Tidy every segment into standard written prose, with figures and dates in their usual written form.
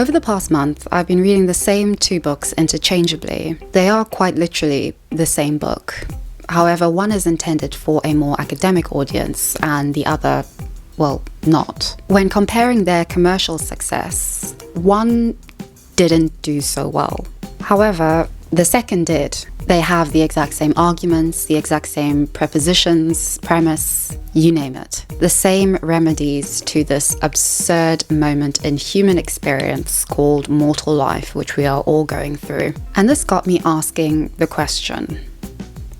Over the past month, I've been reading the same two books interchangeably. They are quite literally the same book. However, one is intended for a more academic audience and the other, well, not. When comparing their commercial success, one didn't do so well. However, the second did. They have the exact same arguments, the exact same prepositions, premise, you name it. The same remedies to this absurd moment in human experience called mortal life, which we are all going through. And this got me asking the question,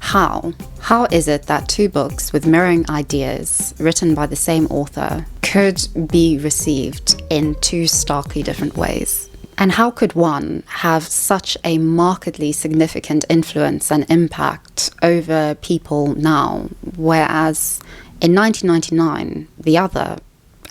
how? How is it that two books with mirroring ideas written by the same author could be received in two starkly different ways? And how could one have such a markedly significant influence and impact over people now, whereas in 1999, the other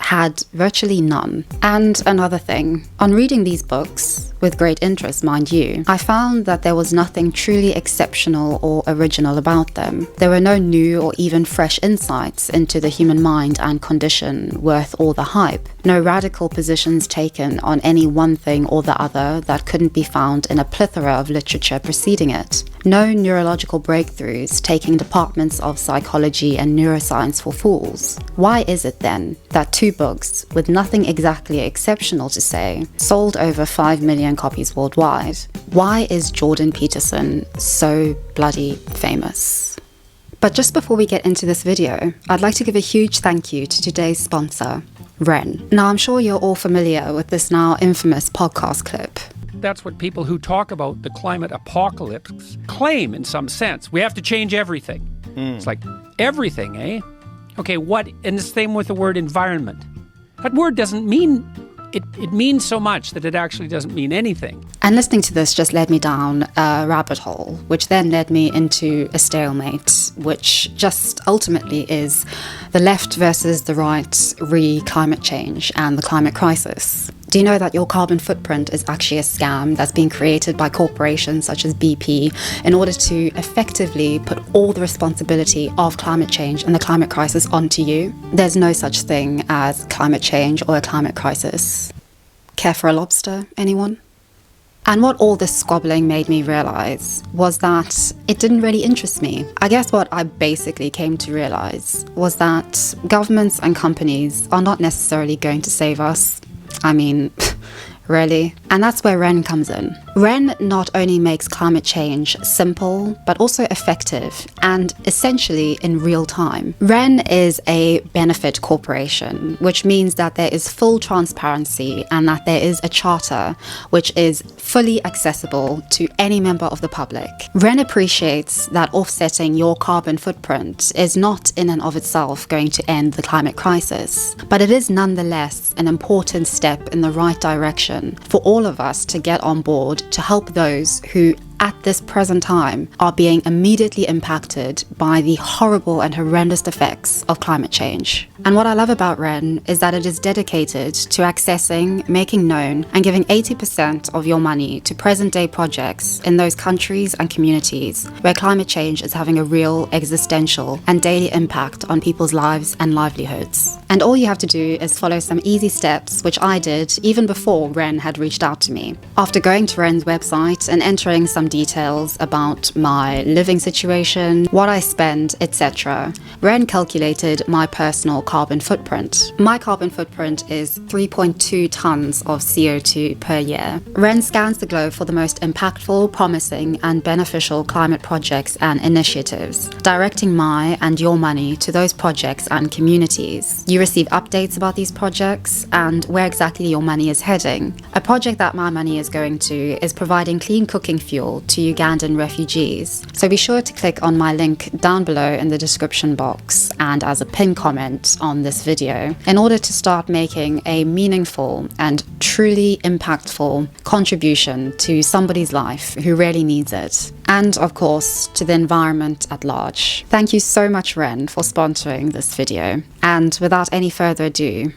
had virtually none? And another thing, on reading these books, with great interest, mind you, I found that there was nothing truly exceptional or original about them. There were no new or even fresh insights into the human mind and condition worth all the hype. No radical positions taken on any one thing or the other that couldn't be found in a plethora of literature preceding it. No neurological breakthroughs taking departments of psychology and neuroscience for fools. Why is it then that two books with nothing exactly exceptional to say sold over 5 million copies worldwide? Why is Jordan Peterson so bloody famous? But just before we get into this video, I'd like to give a huge thank you to today's sponsor, WREN. Now, I'm sure you're all familiar with this now infamous podcast clip. That's what people who talk about the climate apocalypse claim in some sense. We have to change everything. It's like, everything, eh? Okay, what? And the same with the word environment. That word doesn't mean, it means so much that it actually doesn't mean anything. And listening to this just led me down a rabbit hole, which then led me into a stalemate, which just ultimately is the left versus the right re-climate change and the climate crisis. Do you know that your carbon footprint is actually a scam that's being created by corporations such as BP in order to effectively put all the responsibility of climate change and the climate crisis onto you? There's no such thing as climate change or a climate crisis. Care for a lobster, anyone? And what all this squabbling made me realize was that it didn't really interest me. I guess what I basically came to realize was that governments and companies are not necessarily going to save us. I mean, really? And that's where WREN comes in. WREN not only makes climate change simple, but also effective and essentially in real time. WREN is a benefit corporation, which means that there is full transparency and that there is a charter which is fully accessible to any member of the public. WREN appreciates that offsetting your carbon footprint is not in and of itself going to end the climate crisis, but it is nonetheless an important step in the right direction for all of us to get on board to help those who at this present time are being immediately impacted by the horrible and horrendous effects of climate change. And what I love about WREN is that it is dedicated to accessing, making known, and giving 80% of your money to present-day projects in those countries and communities where climate change is having a real existential and daily impact on people's lives and livelihoods. And all you have to do is follow some easy steps, which I did even before WREN had reached out to me. After going to WREN's website and entering some details about my living situation, what I spend, etc., WREN calculated my personal carbon footprint. My carbon footprint is 3.2 tons of CO2 per year. WREN scans the globe for the most impactful, promising, and beneficial climate projects and initiatives, directing my and your money to those projects and communities. You receive updates about these projects and where exactly your money is heading. A project that my money is going to is providing clean cooking fuel to Ugandan refugees. So be sure to click on my link down below in the description box and as a pinned comment on this video in order to start making a meaningful and truly impactful contribution to somebody's life who really needs it. And of course, to the environment at large. Thank you so much, WREN, for sponsoring this video. And without any further ado,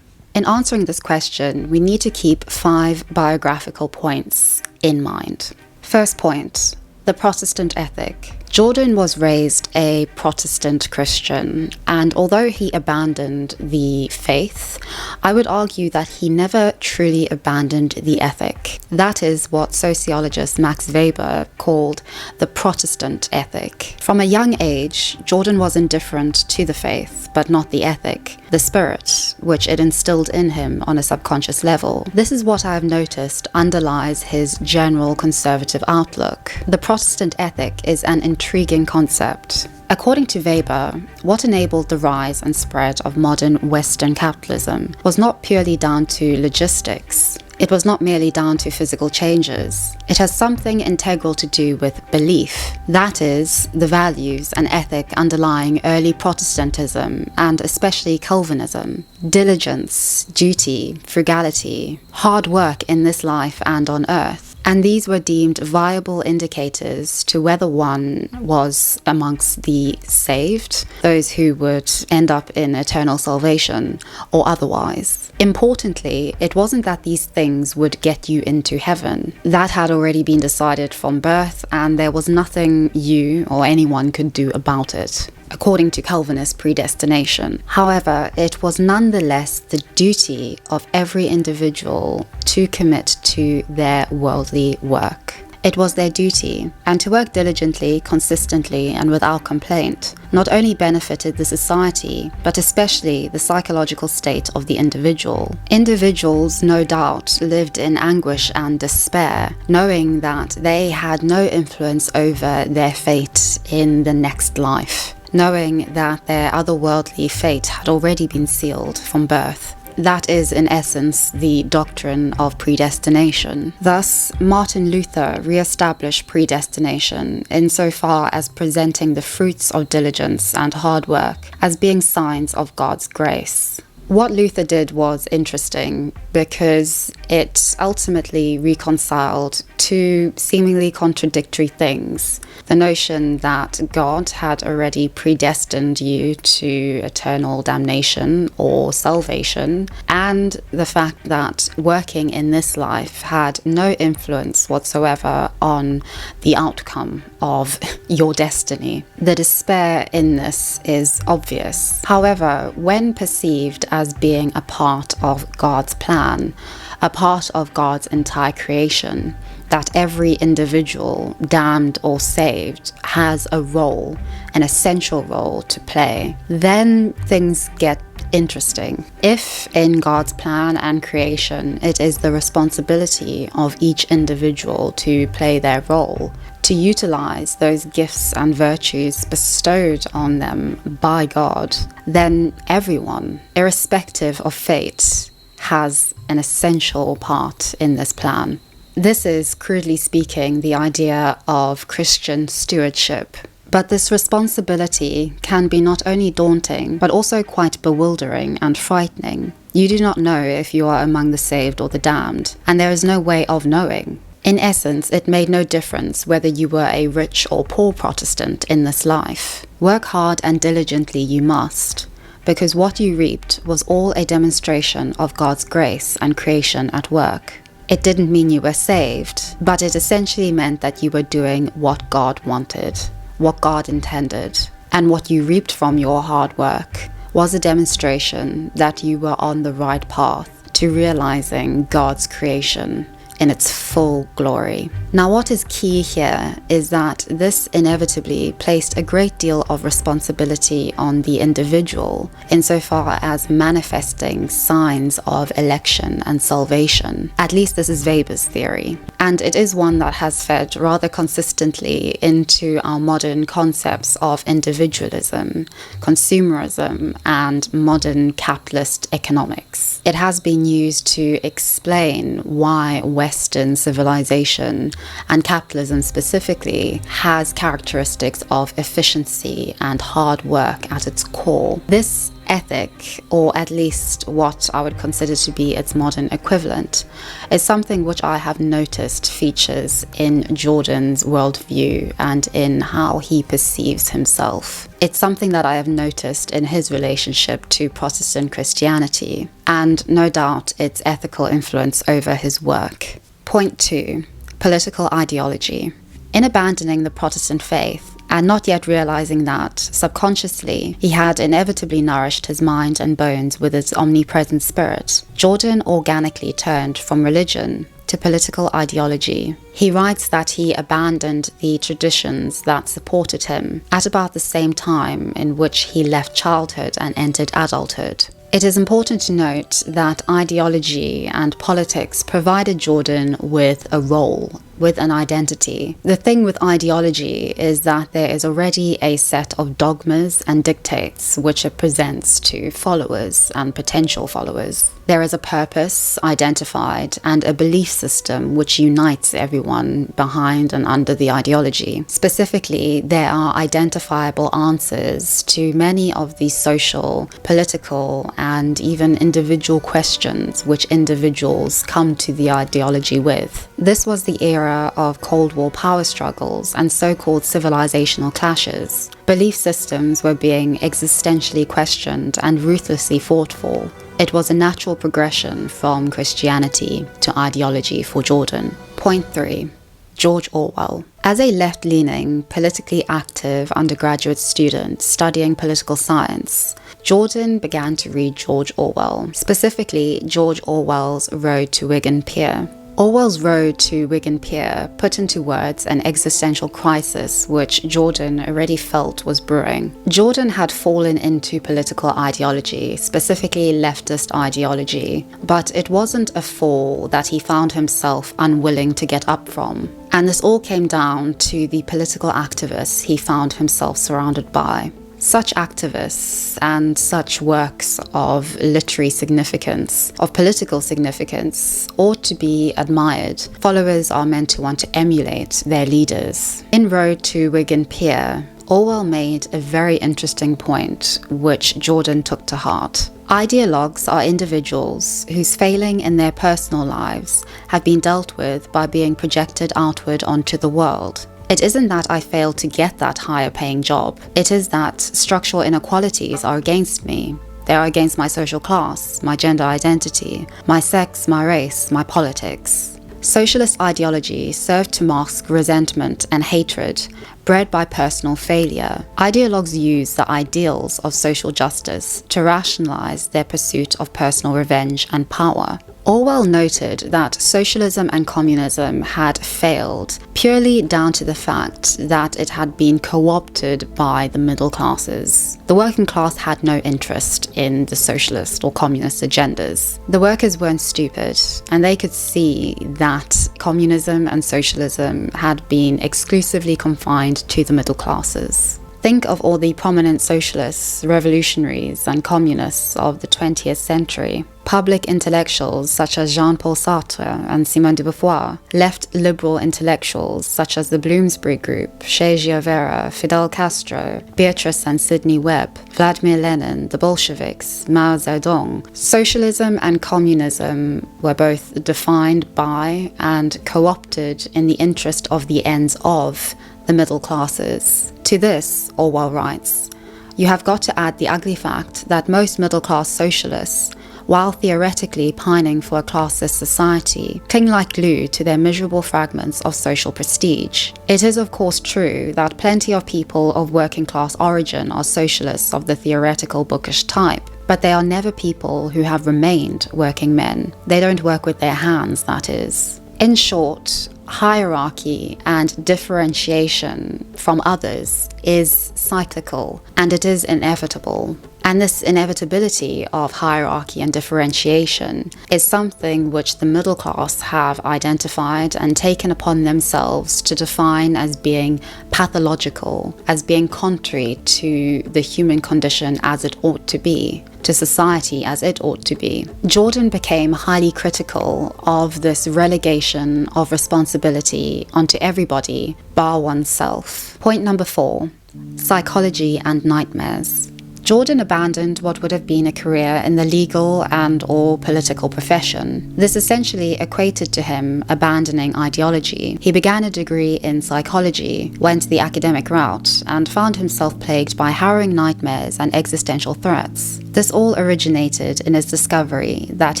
in answering this question, we need to keep 5 biographical points in mind. First point, the Protestant ethic. Jordan was raised a Protestant Christian, and although he abandoned the faith, I would argue that he never truly abandoned the ethic. That is what sociologist Max Weber called the Protestant ethic. From a young age, Jordan was indifferent to the faith, but not the ethic, the spirit, which it instilled in him on a subconscious level. This is what I have noticed underlies his general conservative outlook. The Protestant ethic is an intriguing concept. According to Weber, what enabled the rise and spread of modern Western capitalism was not purely down to logistics. It was not merely down to physical changes. It has something integral to do with belief. That is, the values and ethic underlying early Protestantism and especially Calvinism. Diligence, duty, frugality, hard work in this life and on earth. And these were deemed viable indicators to whether one was amongst the saved, those who would end up in eternal salvation, or otherwise. Importantly, it wasn't that these things would get you into heaven. That had already been decided from birth, and there was nothing you or anyone could do about it, according to Calvinist predestination. However, it was nonetheless the duty of every individual to commit to their worldly work. It was their duty, and to work diligently, consistently, and without complaint not only benefited the society, but especially the psychological state of the individual. Individuals, no doubt, lived in anguish and despair, knowing that they had no influence over their fate in the next life, knowing that their otherworldly fate had already been sealed from birth. That is, in essence, the doctrine of predestination. Thus, Martin Luther re-established predestination insofar as presenting the fruits of diligence and hard work as being signs of God's grace. What Luther did was interesting because it ultimately reconciled two seemingly contradictory things. The notion that God had already predestined you to eternal damnation or salvation, and the fact that working in this life had no influence whatsoever on the outcome of your destiny. The despair in this is obvious. However, when perceived as being a part of God's plan, a part of God's entire creation, that every individual, damned or saved, has a role, an essential role to play, then things get interesting. If in God's plan and creation it is the responsibility of each individual to play their role, to utilize those gifts and virtues bestowed on them by God, then everyone, irrespective of fate, has an essential part in this plan. This is, crudely speaking, the idea of Christian stewardship. But this responsibility can be not only daunting, but also quite bewildering and frightening. You do not know if you are among the saved or the damned, and there is no way of knowing. In essence, it made no difference whether you were a rich or poor Protestant in this life. Work hard and diligently you must, because what you reaped was all a demonstration of God's grace and creation at work. It didn't mean you were saved, but it essentially meant that you were doing what God wanted, what God intended, and what you reaped from your hard work was a demonstration that you were on the right path to realizing God's creation in its full glory. Now, what is key here is that this inevitably placed a great deal of responsibility on the individual insofar as manifesting signs of election and salvation. At least this is Weber's theory. And it is one that has fed rather consistently into our modern concepts of individualism, consumerism, and modern capitalist economics. It has been used to explain why Western civilization, and capitalism specifically, has characteristics of efficiency and hard work at its core. This ethic, or at least what I would consider to be its modern equivalent, is something which I have noticed features in Jordan's worldview and in how he perceives himself. It's something that I have noticed in his relationship to Protestant Christianity, and no doubt its ethical influence over his work. Point 2. Political ideology. In abandoning the Protestant faith, And not yet realizing that, subconsciously, he had inevitably nourished his mind and bones with its omnipresent spirit, Jordan organically turned from religion to political ideology. He writes that he abandoned the traditions that supported him at about the same time in which he left childhood and entered adulthood. It is important to note that ideology and politics provided Jordan with a role, with an identity. The thing with ideology is that there is already a set of dogmas and dictates which it presents to followers and potential followers. There is a purpose identified and a belief system which unites everyone behind and under the ideology. Specifically, there are identifiable answers to many of the social, political, and even individual questions which individuals come to the ideology with. This was the era of Cold War power struggles and so-called civilizational clashes. Belief systems were being existentially questioned and ruthlessly fought for. It was a natural progression from Christianity to ideology for Jordan. Point 3. George Orwell. As a left-leaning, politically active undergraduate student studying political science, Jordan began to read George Orwell, specifically George Orwell's Road to Wigan Pier. Orwell's Road to Wigan Pier put into words an existential crisis which Jordan already felt was brewing. Jordan had fallen into political ideology, specifically leftist ideology, but it wasn't a fall that he found himself unwilling to get up from. And this all came down to the political activists he found himself surrounded by. Such activists and such works of literary significance, of political significance, ought to be admired. Followers are meant to want to emulate their leaders. In Road to Wigan Pier, Orwell made a very interesting point, which Jordan took to heart. Ideologues are individuals whose failing in their personal lives have been dealt with by being projected outward onto the world. It isn't that I failed to get that higher paying job. It is that structural inequalities are against me. They are against my social class, my gender identity, my sex, my race, my politics. Socialist ideology served to mask resentment and hatred bred by personal failure. Ideologues use the ideals of social justice to rationalize their pursuit of personal revenge and power. Orwell noted that socialism and communism had failed purely down to the fact that it had been co-opted by the middle classes. The working class had no interest in the socialist or communist agendas. The workers weren't stupid, and they could see that communism and socialism had been exclusively confined to the middle classes. Think of all the prominent socialists, revolutionaries, and communists of the 20th century. Public intellectuals such as Jean-Paul Sartre and Simone de Beauvoir, left liberal intellectuals such as the Bloomsbury Group, Che Guevara, Fidel Castro, Beatrice and Sidney Webb, Vladimir Lenin, the Bolsheviks, Mao Zedong. Socialism and communism were both defined by and co-opted in the interest of the ends of the middle classes. To this, Orwell writes, "You have got to add the ugly fact that most middle-class socialists, while theoretically pining for a classless society, cling like glue to their miserable fragments of social prestige. It is of course true that plenty of people of working-class origin are socialists of the theoretical bookish type, but they are never people who have remained working men. They don't work with their hands, that is. In short, hierarchy and differentiation from others is cyclical, and it is inevitable. And this inevitability of hierarchy and differentiation is something which the middle class have identified and taken upon themselves to define as being pathological, as being contrary to the human condition as it ought to be, to society as it ought to be. Jordan became highly critical of this relegation of responsibility onto everybody, bar oneself. Point number 4, psychology and nightmares. Jordan abandoned what would have been a career in the legal and/or political profession. This essentially equated to him abandoning ideology. He began a degree in psychology, went the academic route, and found himself plagued by harrowing nightmares and existential threats. This all originated in his discovery that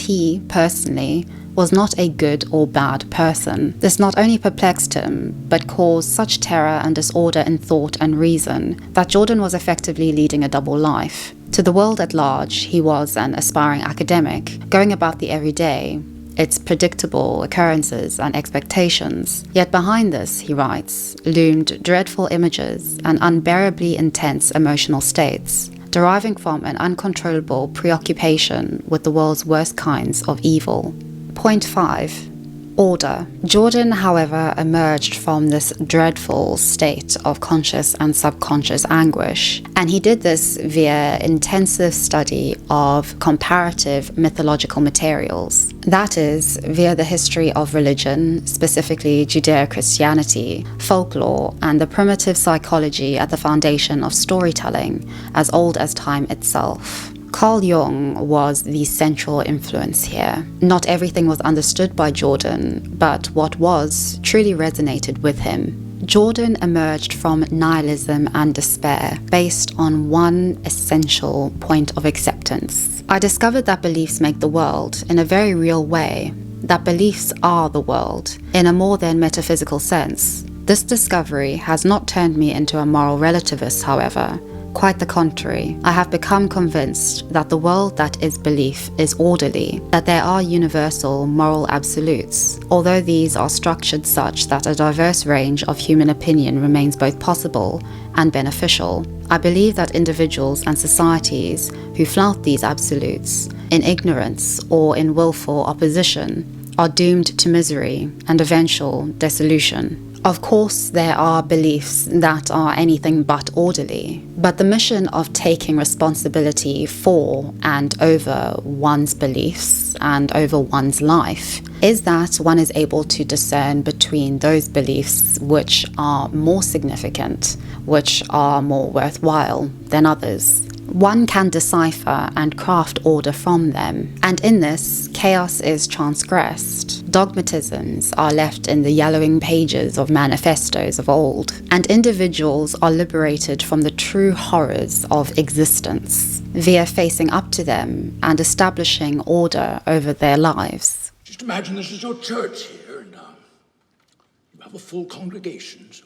he, personally, was not a good or bad person. This not only perplexed him, but caused such terror and disorder in thought and reason that Jordan was effectively leading a double life. To the world at large, he was an aspiring academic, going about the everyday, its predictable occurrences and expectations. Yet behind this, he writes, loomed dreadful images and unbearably intense emotional states, deriving from an uncontrollable preoccupation with the world's worst kinds of evil. Point 5. Order. Jordan, however, emerged from this dreadful state of conscious and subconscious anguish, and he did this via intensive study of comparative mythological materials. That is, via the history of religion, specifically Judeo-Christianity, folklore, and the primitive psychology at the foundation of storytelling, as old as time itself. Carl Jung was the central influence here. Not everything was understood by Jordan, but what was truly resonated with him. Jordan emerged from nihilism and despair based on one essential point of acceptance. I discovered that beliefs make the world in a very real way, that beliefs are the world in a more than metaphysical sense. This discovery has not turned me into a moral relativist, however. Quite the contrary. I have become convinced that the world that is belief is orderly, that there are universal moral absolutes, although these are structured such that a diverse range of human opinion remains both possible and beneficial. I believe that individuals and societies who flout these absolutes, in ignorance or in willful opposition, are doomed to misery and eventual dissolution. Of course, there are beliefs that are anything but orderly, but the mission of taking responsibility for and over one's beliefs and over one's life is that one is able to discern between those beliefs which are more significant, which are more worthwhile than others. One can decipher and craft order from them, and in this, chaos is transgressed. Dogmatisms are left in the yellowing pages of manifestos of old, and individuals are liberated from the true horrors of existence via facing up to them and establishing order over their lives. Just imagine this is your church here, and you have a full congregation. So.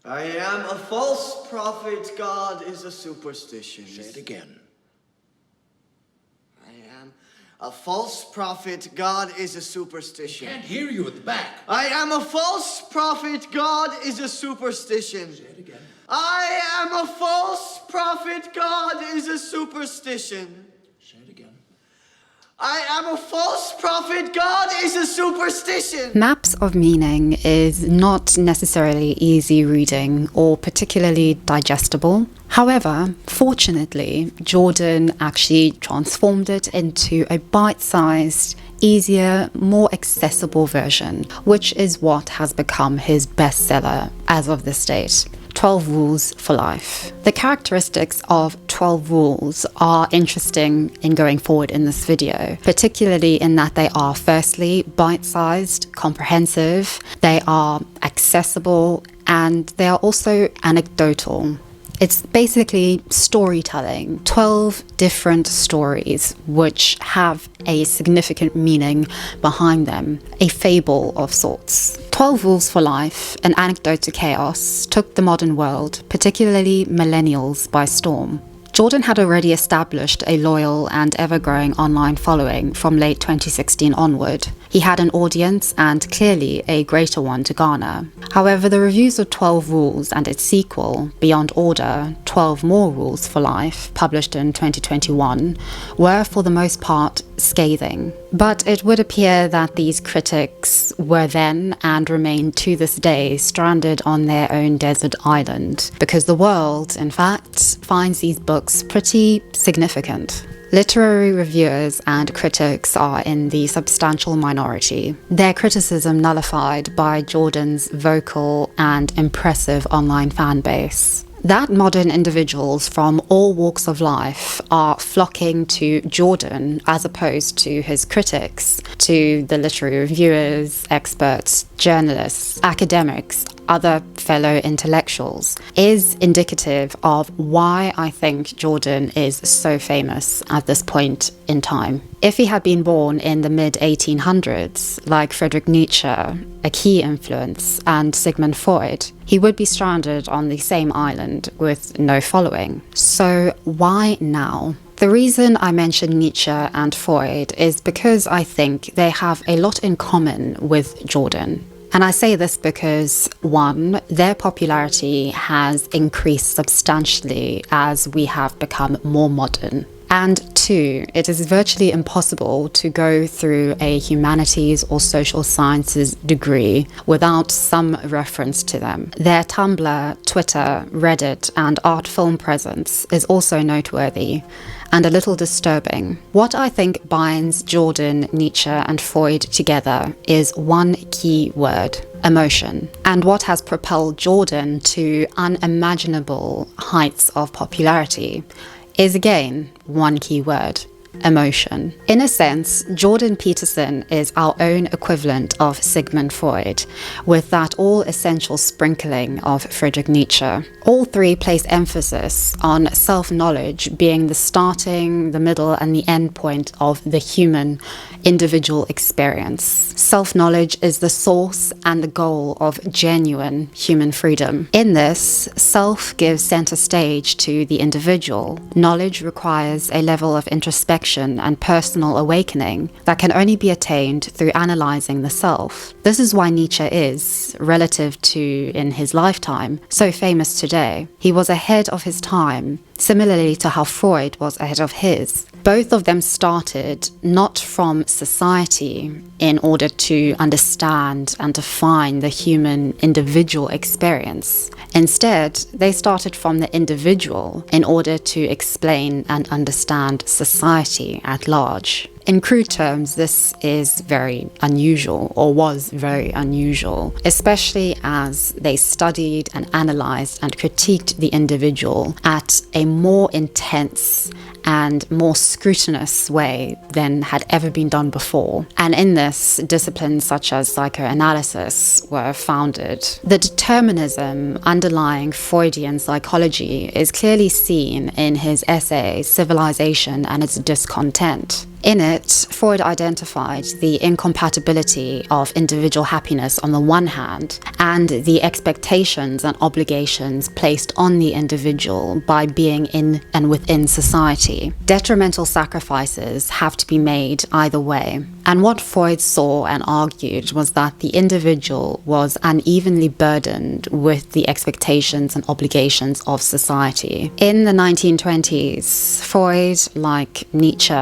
I am a false prophet, God is a superstition. Say it again. I am a false prophet, God is a superstition. I can't hear you at the back. I am a false prophet, God is a superstition. Say it again. I am a false prophet, God is a superstition. Say it again. I am a false prophet, God is a superstition. Maps of meaning is not necessarily easy reading or particularly digestible. However, fortunately, Jordan actually transformed it into a bite-sized, easier, more accessible version, which is what has become his bestseller as of this date. 12 Rules for Life. The characteristics of 12 rules are interesting in going forward in this video, particularly in that they are firstly bite-sized, comprehensive, they are accessible, and they are also anecdotal. It's basically storytelling, 12 different stories which have a significant meaning behind them, a fable of sorts. 12 Rules for Life, an anecdote to chaos, took the modern world, particularly millennials, by storm. Jordan had already established a loyal and ever-growing online following from late 2016 onward. He had an audience and clearly a greater one to garner. However, the reviews of 12 Rules and its sequel, Beyond Order, 12 More Rules for Life, published in 2021, were for the most part scathing. But it would appear that these critics were then and remain to this day stranded on their own desert island, because the world, in fact, finds these books pretty significant. Literary reviewers and critics are in the substantial minority, their criticism nullified by Jordan's vocal and impressive online fan base. That modern individuals from all walks of life are flocking to Jordan as opposed to his critics, to the literary reviewers, experts, journalists, academics, other fellow intellectuals, is indicative of why I think Jordan is so famous at this point in time. If he had been born in the mid-1800s, like Friedrich Nietzsche, a key influence, and Sigmund Freud, he would be stranded on the same island with no following. So why now? The reason I mention Nietzsche and Freud is because I think they have a lot in common with Jordan. And I say this because, one, their popularity has increased substantially as we have become more modern. And two, it is virtually impossible to go through a humanities or social sciences degree without some reference to them. Their Tumblr, Twitter, Reddit, and art film presence is also noteworthy and a little disturbing. What I think binds Jordan, Nietzsche, and Freud together is one key word: emotion. And what has propelled Jordan to unimaginable heights of popularity is again one key word: emotion. In a sense, Jordan Peterson is our own equivalent of Sigmund Freud, with that all-essential sprinkling of Friedrich Nietzsche. All three place emphasis on self-knowledge being the starting, the middle, and the end point of the human individual experience. Self-knowledge is the source and the goal of genuine human freedom. In this, self gives center stage to the individual. Knowledge requires a level of introspection and personal awakening that can only be attained through analyzing the self. This is why Nietzsche is, relative to in his lifetime, so famous today. He was ahead of his time, similarly to how Freud was ahead of his. Both of them started not from society in order to understand and define the human individual experience. Instead, they started from the individual in order to explain and understand society at large. In crude terms, this is very unusual, or was very unusual, especially as they studied and analyzed and critiqued the individual at a more intense and more scrutinous way than had ever been done before. And in this, disciplines such as psychoanalysis were founded. The determinism underlying Freudian psychology is clearly seen in his essay, Civilization and Its Discontent. In it, Freud identified the incompatibility of individual happiness on the one hand and the expectations and obligations placed on the individual by being in and within society. Detrimental sacrifices have to be made either way. And what Freud saw and argued was that the individual was unevenly burdened with the expectations and obligations of society. In the 1920s, Freud, like Nietzsche,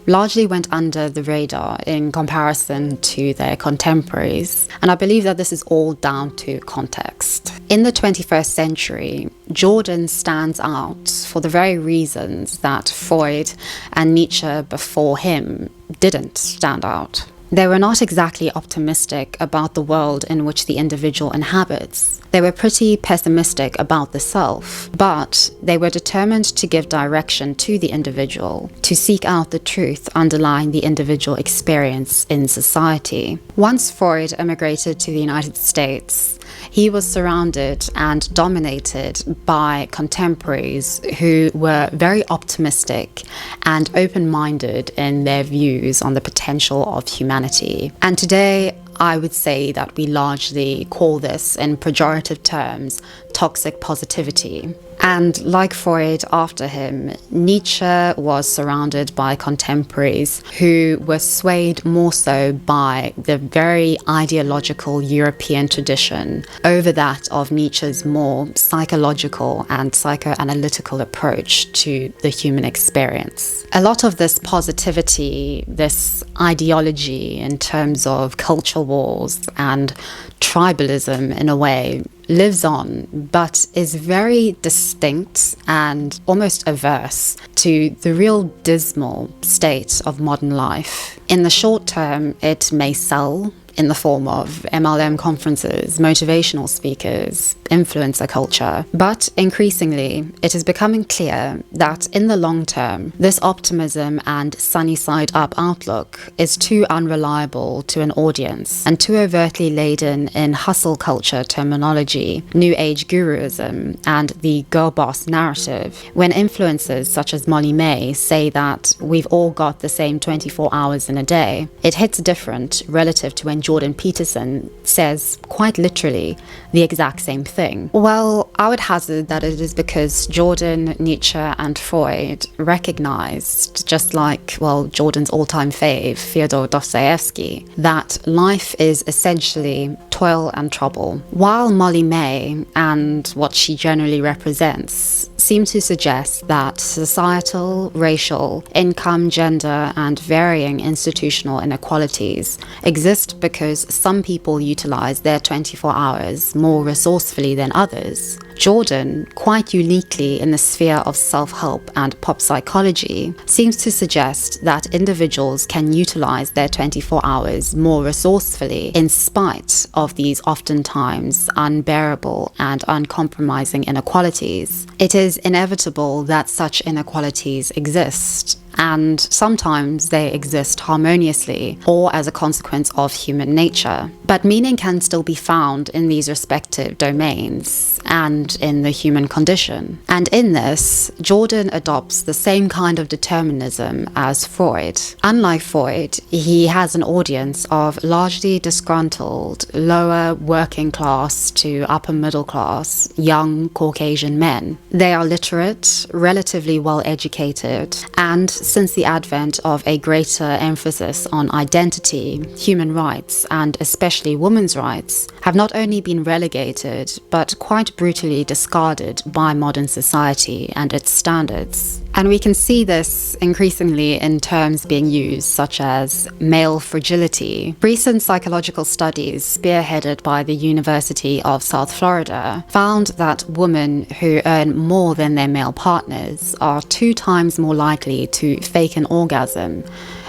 largely went under the radar in comparison to their contemporaries, and I believe that this is all down to context. In the 21st century, Jordan stands out for the very reasons that Freud and Nietzsche before him didn't stand out. They were not exactly optimistic about the world in which the individual inhabits. They were pretty pessimistic about the self, but they were determined to give direction to the individual, to seek out the truth underlying the individual experience in society. Once Freud emigrated to the United States, he was surrounded and dominated by contemporaries who were very optimistic and open-minded in their views on the potential of humanity. And today, I would say that we largely call this, in pejorative terms, toxic positivity. And like Freud after him, Nietzsche was surrounded by contemporaries who were swayed more so by the very ideological European tradition over that of Nietzsche's more psychological and psychoanalytical approach to the human experience. A lot of this positivity, this ideology in terms of culture wars and tribalism in a way, lives on, but is very distinct and almost averse to the real dismal state of modern life. In the short term, it may sell in the form of MLM conferences, motivational speakers, influencer culture. But increasingly, it is becoming clear that in the long term, this optimism and sunny side up outlook is too unreliable to an audience and too overtly laden in hustle culture terminology, new age guruism, and the girl boss narrative. When influencers such as Molly May say that we've all got the same 24 hours in a day, it hits different relative to when Jordan Peterson says, quite literally, the exact same thing. Well, I would hazard that it is because Jordan, Nietzsche, and Freud recognized, just like, well, Jordan's all-time fave, Fyodor Dostoevsky, that life is essentially toil and trouble. While Molly May and what she generally represents seem to suggest that societal, racial, income, gender, and varying institutional inequalities exist because some people utilize their 24 hours more resourcefully than others, Jordan, quite uniquely in the sphere of self-help and pop psychology, seems to suggest that individuals can utilize their 24 hours more resourcefully in spite of these oftentimes unbearable and uncompromising inequalities. It is inevitable that such inequalities exist, and sometimes they exist harmoniously or as a consequence of human nature. But meaning can still be found in these respective domains and in the human condition. And in this, Jordan adopts the same kind of determinism as Freud. Unlike Freud, he has an audience of largely disgruntled, lower working class to upper middle class, young Caucasian men. They are literate, relatively well educated, and since the advent of a greater emphasis on identity, human rights, and especially women's rights, have not only been relegated, but quite brutally discarded by modern society and its standards. And we can see this increasingly in terms being used, such as male fragility. Recent psychological studies, spearheaded by the University of South Florida, found that women who earn more than their male partners are 2 times more likely to fake an orgasm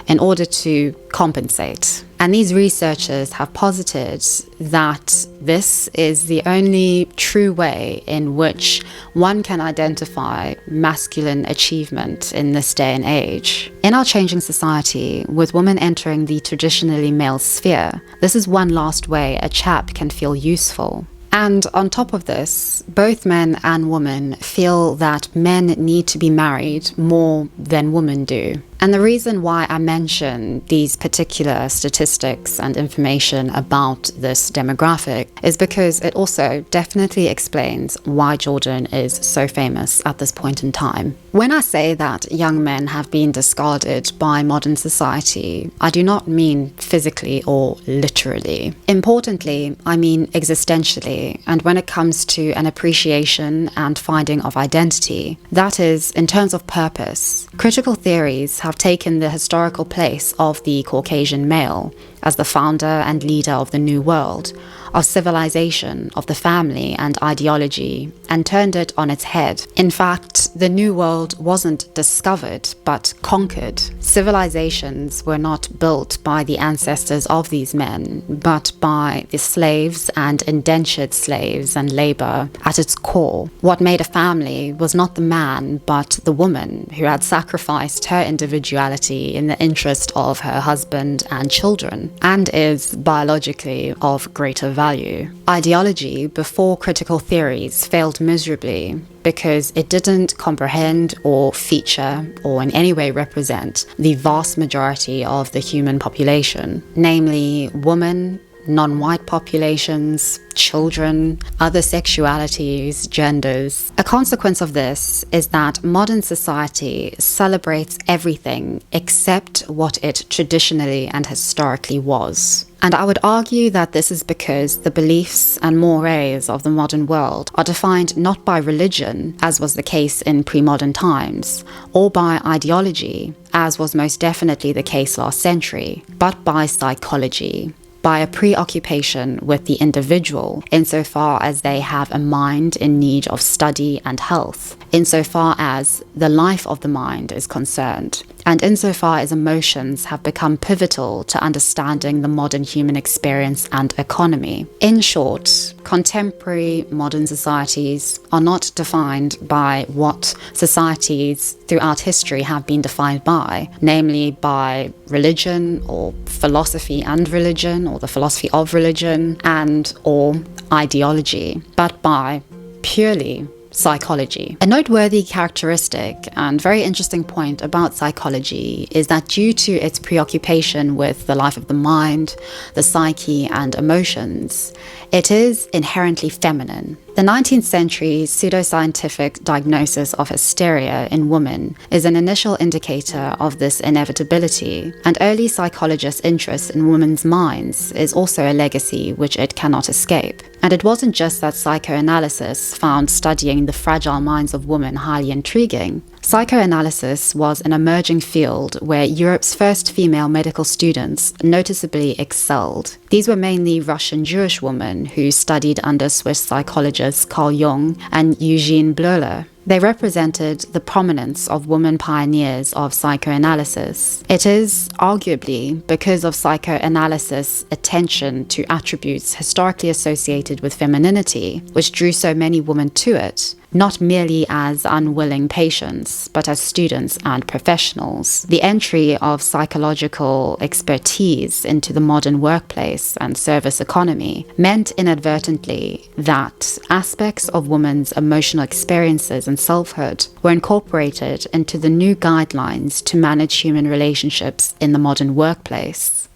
in order to compensate. And these researchers have posited that this is the only true way in which one can identify masculine achievement in this day and age. In our changing society, with women entering the traditionally male sphere, this is one last way a chap can feel useful. And on top of this, both men and women feel that men need to be married more than women do. And the reason why I mention these particular statistics and information about this demographic is because it also definitely explains why Jordan is so famous at this point in time. When I say that young men have been discarded by modern society, I do not mean physically or literally. Importantly, I mean existentially, and when it comes to an appreciation and finding of identity, that is, in terms of purpose. Critical theories have taken the historical place of the Caucasian male as the founder and leader of the New World, of civilization, of the family and ideology, and turned it on its head. In fact, the New World wasn't discovered, but conquered. Civilizations were not built by the ancestors of these men, but by the slaves and indentured slaves and labor at its core. What made a family was not the man, but the woman who had sacrificed her individuality in the interest of her husband and children, and is biologically of greater value. Ideology, before critical theories, failed miserably because it didn't comprehend or feature or in any way represent the vast majority of the human population, namely women, non-white populations, children, other sexualities, genders. A consequence of this is that modern society celebrates everything except what it traditionally and historically was. And I would argue that this is because the beliefs and mores of the modern world are defined not by religion, as was the case in pre-modern times, or by ideology, as was most definitely the case last century, but by psychology, by a preoccupation with the individual insofar as they have a mind in need of study and health, insofar as the life of the mind is concerned, and insofar as emotions have become pivotal to understanding the modern human experience and economy. In short, contemporary modern societies are not defined by what societies throughout history have been defined by, namely by religion or philosophy and religion, or the philosophy of religion and or ideology, but by purely psychology. A noteworthy characteristic and very interesting point about psychology is that due to its preoccupation with the life of the mind, the psyche, and emotions, it is inherently feminine. The 19th century pseudoscientific diagnosis of hysteria in women is an initial indicator of this inevitability, and early psychologists' interest in women's minds is also a legacy which it cannot escape. And it wasn't just that psychoanalysis found studying the fragile minds of women highly intriguing. Psychoanalysis was an emerging field where Europe's first female medical students noticeably excelled. These were mainly Russian Jewish women who studied under Swiss psychologists Carl Jung and Eugene Bleuler. They represented the prominence of women pioneers of psychoanalysis. It is arguably because of psychoanalysis' attention to attributes historically associated with femininity, which drew so many women to it, not merely as unwilling patients, but as students and professionals. The entry of psychological expertise into the modern workplace and service economy meant inadvertently that aspects of women's emotional experiences and selfhood were incorporated into the new guidelines to manage human relationships in the modern workplace.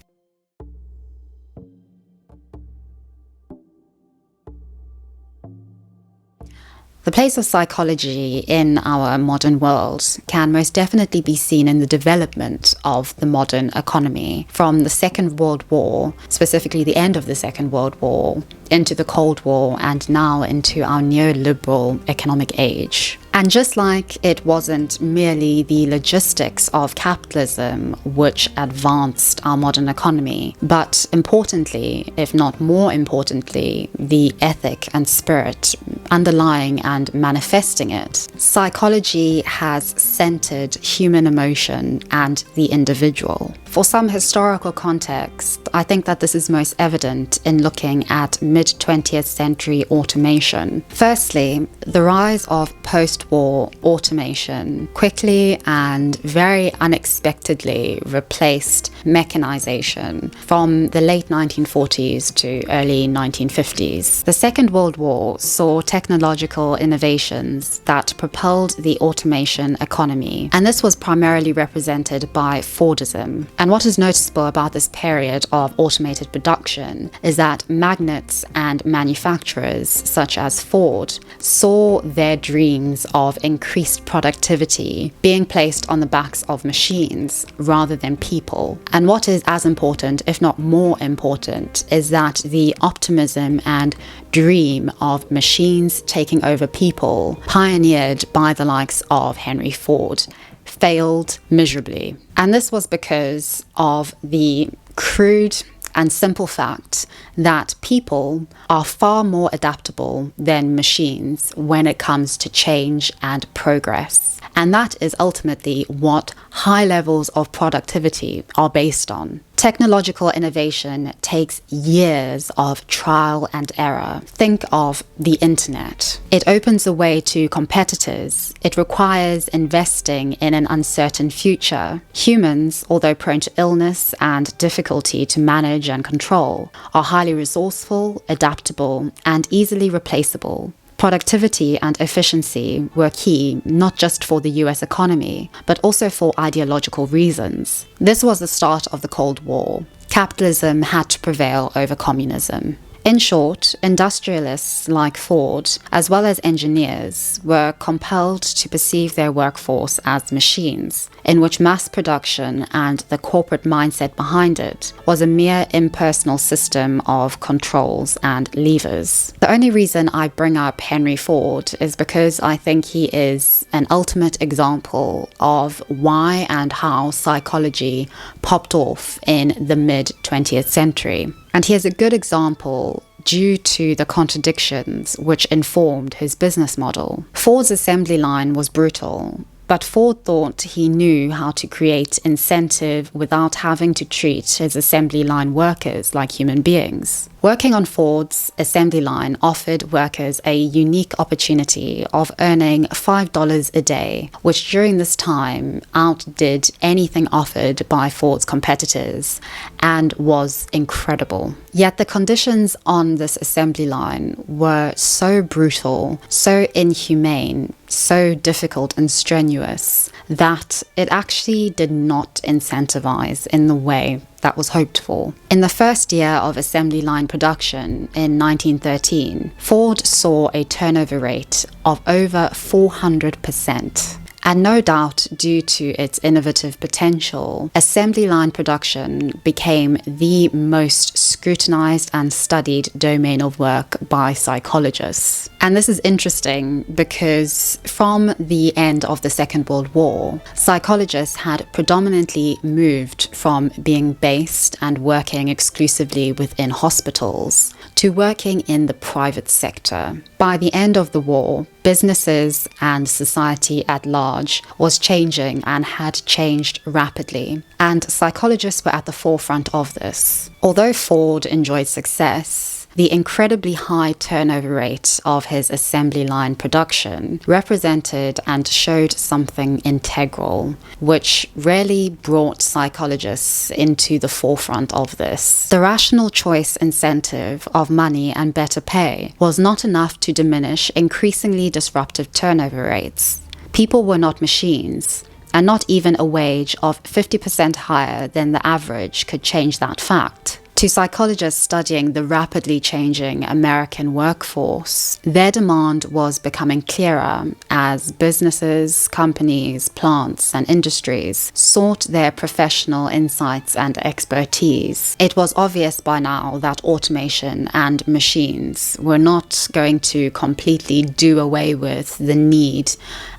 The place of psychology in our modern world can most definitely be seen in the development of the modern economy from the Second World War, specifically the end of the Second World War, into the Cold War, and now into our neoliberal economic age. And just like it wasn't merely the logistics of capitalism which advanced our modern economy, but importantly, if not more importantly, the ethic and spirit underlying and manifesting it, psychology has centered human emotion and the individual. For some historical context, I think that this is most evident in looking at mid-20th century automation. Firstly, the rise of post-war automation quickly and very unexpectedly replaced mechanization from the late 1940s to early 1950s. The Second World War saw technological innovations that propelled the automation economy, and this was primarily represented by Fordism. And what is noticeable about this period of automated production is that magnates and manufacturers such as Ford saw their dreams of increased productivity being placed on the backs of machines rather than people. And what is as important, if not more important, is that the optimism and dream of machines taking over people, pioneered by the likes of Henry Ford, failed miserably. And this was because of the crude and simple fact that people are far more adaptable than machines when it comes to change and progress. And that is ultimately what high levels of productivity are based on. Technological innovation takes years of trial and error. Think of the internet. It opens a way to competitors. It requires investing in an uncertain future. Humans, although prone to illness and difficulty to manage and control, are highly resourceful, adaptable, and easily replaceable. Productivity and efficiency were key not just for the US economy, but also for ideological reasons. This was the start of the Cold War. Capitalism had to prevail over communism. In short, industrialists like Ford, as well as engineers, were compelled to perceive their workforce as machines, in which mass production and the corporate mindset behind it was a mere impersonal system of controls and levers. The only reason I bring up Henry Ford is because I think he is an ultimate example of why and how psychology popped off in the mid-20th century. And he is a good example due to the contradictions which informed his business model. Ford's assembly line was brutal. But Ford thought he knew how to create incentive without having to treat his assembly line workers like human beings. Working on Ford's assembly line offered workers a unique opportunity of earning $5 a day, which during this time outdid anything offered by Ford's competitors and was incredible. Yet the conditions on this assembly line were so brutal, so inhumane, so difficult and strenuous that it actually did not incentivize in the way that was hoped for. In the first year of assembly line production in 1913, Ford saw a turnover rate of over 400%. And no doubt, due to its innovative potential, assembly line production became the most scrutinized and studied domain of work by psychologists. And this is interesting because from the end of the Second World War, psychologists had predominantly moved from being based and working exclusively within hospitals to working in the private sector. By the end of the war, businesses and society at large was changing and had changed rapidly, and psychologists were at the forefront of this. Although Ford enjoyed success, the incredibly high turnover rate of his assembly line production represented and showed something integral, which really brought psychologists into the forefront of this. The rational choice incentive of money and better pay was not enough to diminish increasingly disruptive turnover rates. People were not machines, and not even a wage of 50% higher than the average could change that fact. To psychologists studying the rapidly changing American workforce, their demand was becoming clearer as businesses, companies, plants, and industries sought their professional insights and expertise. It was obvious by now that automation and machines were not going to completely do away with the need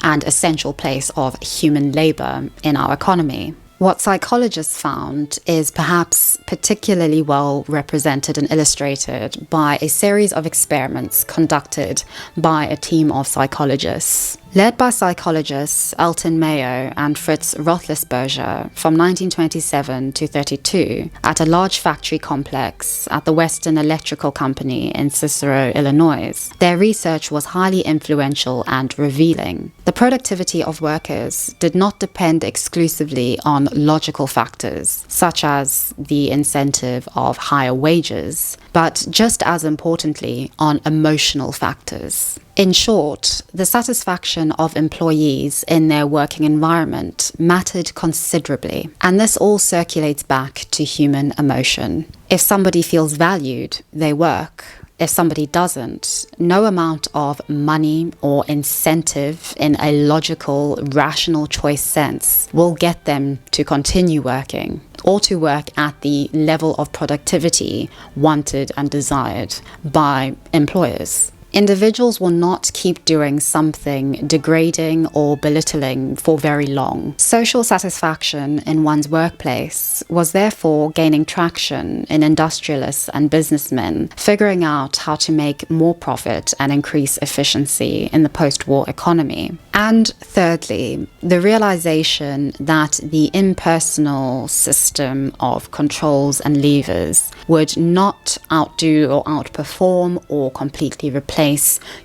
and essential place of human labor in our economy. What psychologists found is perhaps particularly well represented and illustrated by a series of experiments conducted by a team of psychologists. Led by psychologists Elton Mayo and Fritz Roethlisberger from 1927 to 32 at a large factory complex at the Western Electrical Company in Cicero, Illinois. Their research was highly influential and revealing. The productivity of workers did not depend exclusively on logical factors, such as the incentive of higher wages, but just as importantly, on emotional factors. In short, the satisfaction of employees in their working environment mattered considerably, and this all circulates back to human emotion. If somebody feels valued, they work. If somebody doesn't, no amount of money or incentive in a logical, rational choice sense will get them to continue working or to work at the level of productivity wanted and desired by employers. Individuals will not keep doing something degrading or belittling for very long. Social satisfaction in one's workplace was therefore gaining traction in industrialists and businessmen, figuring out how to make more profit and increase efficiency in the post-war economy. And thirdly, the realization that the impersonal system of controls and levers would not outdo or outperform or completely replace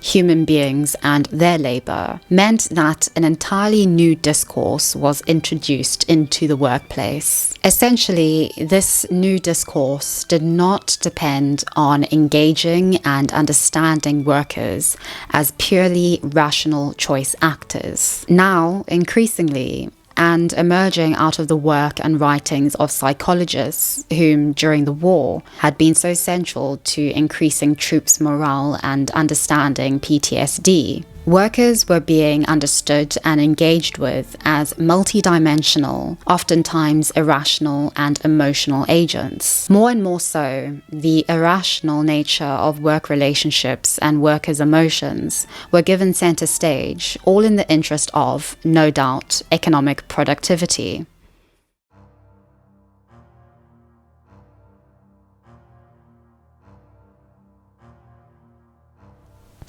human beings and their labor meant that an entirely new discourse was introduced into the workplace. Essentially, this new discourse did not depend on engaging and understanding workers as purely rational choice actors. Now, increasingly, and emerging out of the work and writings of psychologists whom during the war had been so central to increasing troops' morale and understanding PTSD. Workers were being understood and engaged with as multidimensional, oftentimes irrational and emotional agents. More and more so, the irrational nature of work relationships and workers' emotions were given center stage, all in the interest of, no doubt, economic productivity.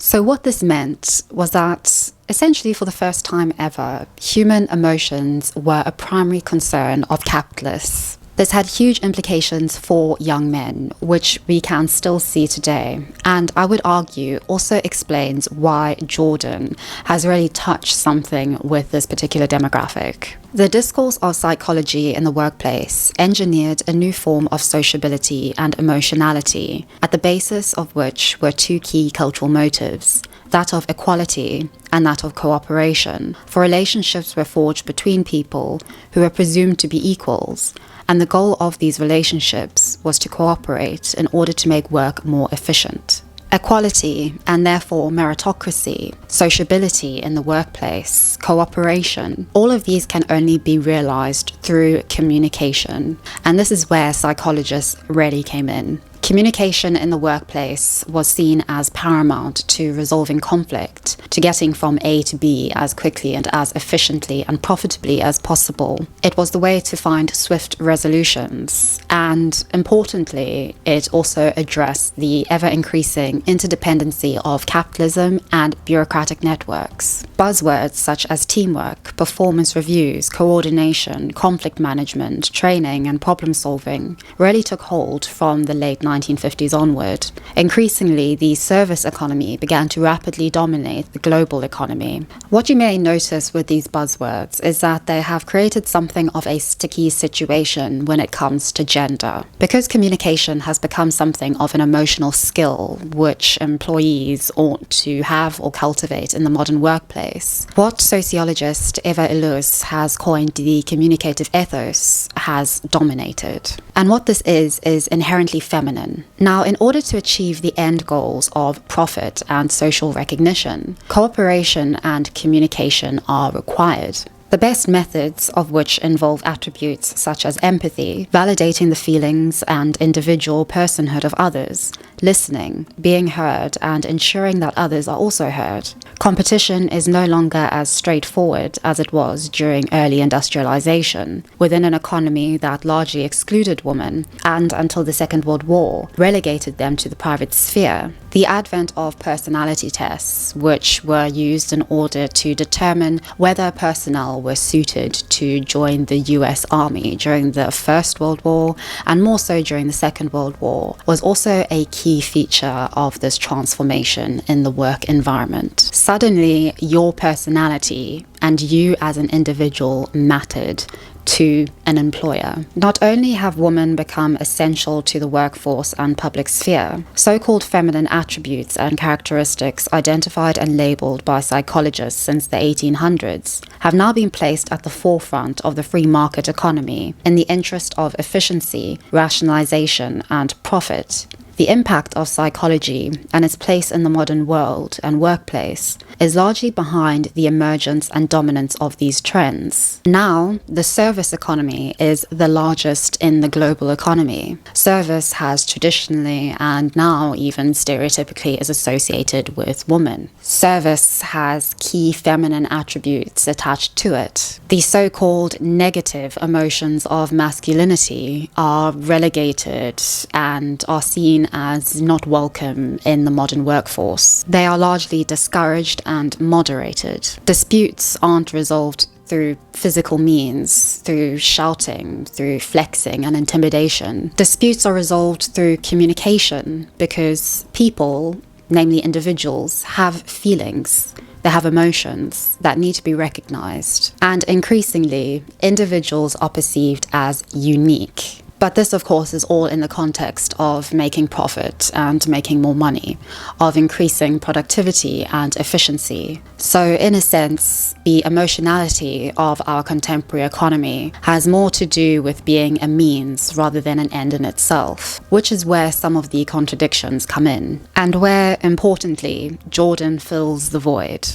So what this meant was that, essentially for the first time ever, human emotions were a primary concern of capitalists. This had huge implications for young men, which we can still see today, and I would argue also explains why Jordan has really touched something with this particular demographic. The discourse of psychology in the workplace engineered a new form of sociability and emotionality, at the basis of which were two key cultural motives, that of equality and that of cooperation, for relationships were forged between people who were presumed to be equals, and the goal of these relationships was to cooperate in order to make work more efficient. Equality, and therefore meritocracy, sociability in the workplace, cooperation, all of these can only be realized through communication, and this is where psychologists really came in. Communication in the workplace was seen as paramount to resolving conflict, to getting from A to B as quickly and as efficiently and profitably as possible. It was the way to find swift resolutions, and importantly, it also addressed the ever-increasing interdependency of capitalism and bureaucratic networks. Buzzwords such as teamwork, performance reviews, coordination, conflict management, training, and problem solving really took hold from the late 1950s onward. Increasingly, the service economy began to rapidly dominate the global economy. What you may notice with these buzzwords is that they have created something of a sticky situation when it comes to gender. Because communication has become something of an emotional skill which employees ought to have or cultivate in the modern workplace, what sociologist Eva Illouz has coined the communicative ethos has dominated. And what this is inherently feminine. Now, in order to achieve the end goals of profit and social recognition, cooperation and communication are required. The best methods of which involve attributes such as empathy, validating the feelings and individual personhood of others, listening, being heard, and ensuring that others are also heard. Competition is no longer as straightforward as it was during early industrialization, within an economy that largely excluded women, and until the Second World War, relegated them to the private sphere. The advent of personality tests, which were used in order to determine whether personnel were suited to join the US Army during the First World War, and more so during the Second World War, was also a key feature of this transformation in the work environment. Suddenly, your personality and you as an individual mattered to an employer. Not only have women become essential to the workforce and public sphere, so-called feminine attributes and characteristics identified and labeled by psychologists since the 1800s have now been placed at the forefront of the free market economy in the interest of efficiency, rationalization, and profit. The impact of psychology and its place in the modern world and workplace is largely behind the emergence and dominance of these trends. Now, the service economy is the largest in the global economy. Service has traditionally and now even stereotypically is associated with women. Service has key feminine attributes attached to it. The so-called negative emotions of masculinity are relegated and are seen as not welcome in the modern workforce. They are largely discouraged and moderated. Disputes aren't resolved through physical means, through shouting, through flexing and intimidation. Disputes are resolved through communication because people, namely individuals, have feelings. They have emotions that need to be recognized. And increasingly, individuals are perceived as unique. But this, of course, is all in the context of making profit and making more money, of increasing productivity and efficiency. So, in a sense, the emotionality of our contemporary economy has more to do with being a means rather than an end in itself, which is where some of the contradictions come in, and where, importantly, Jordan fills the void.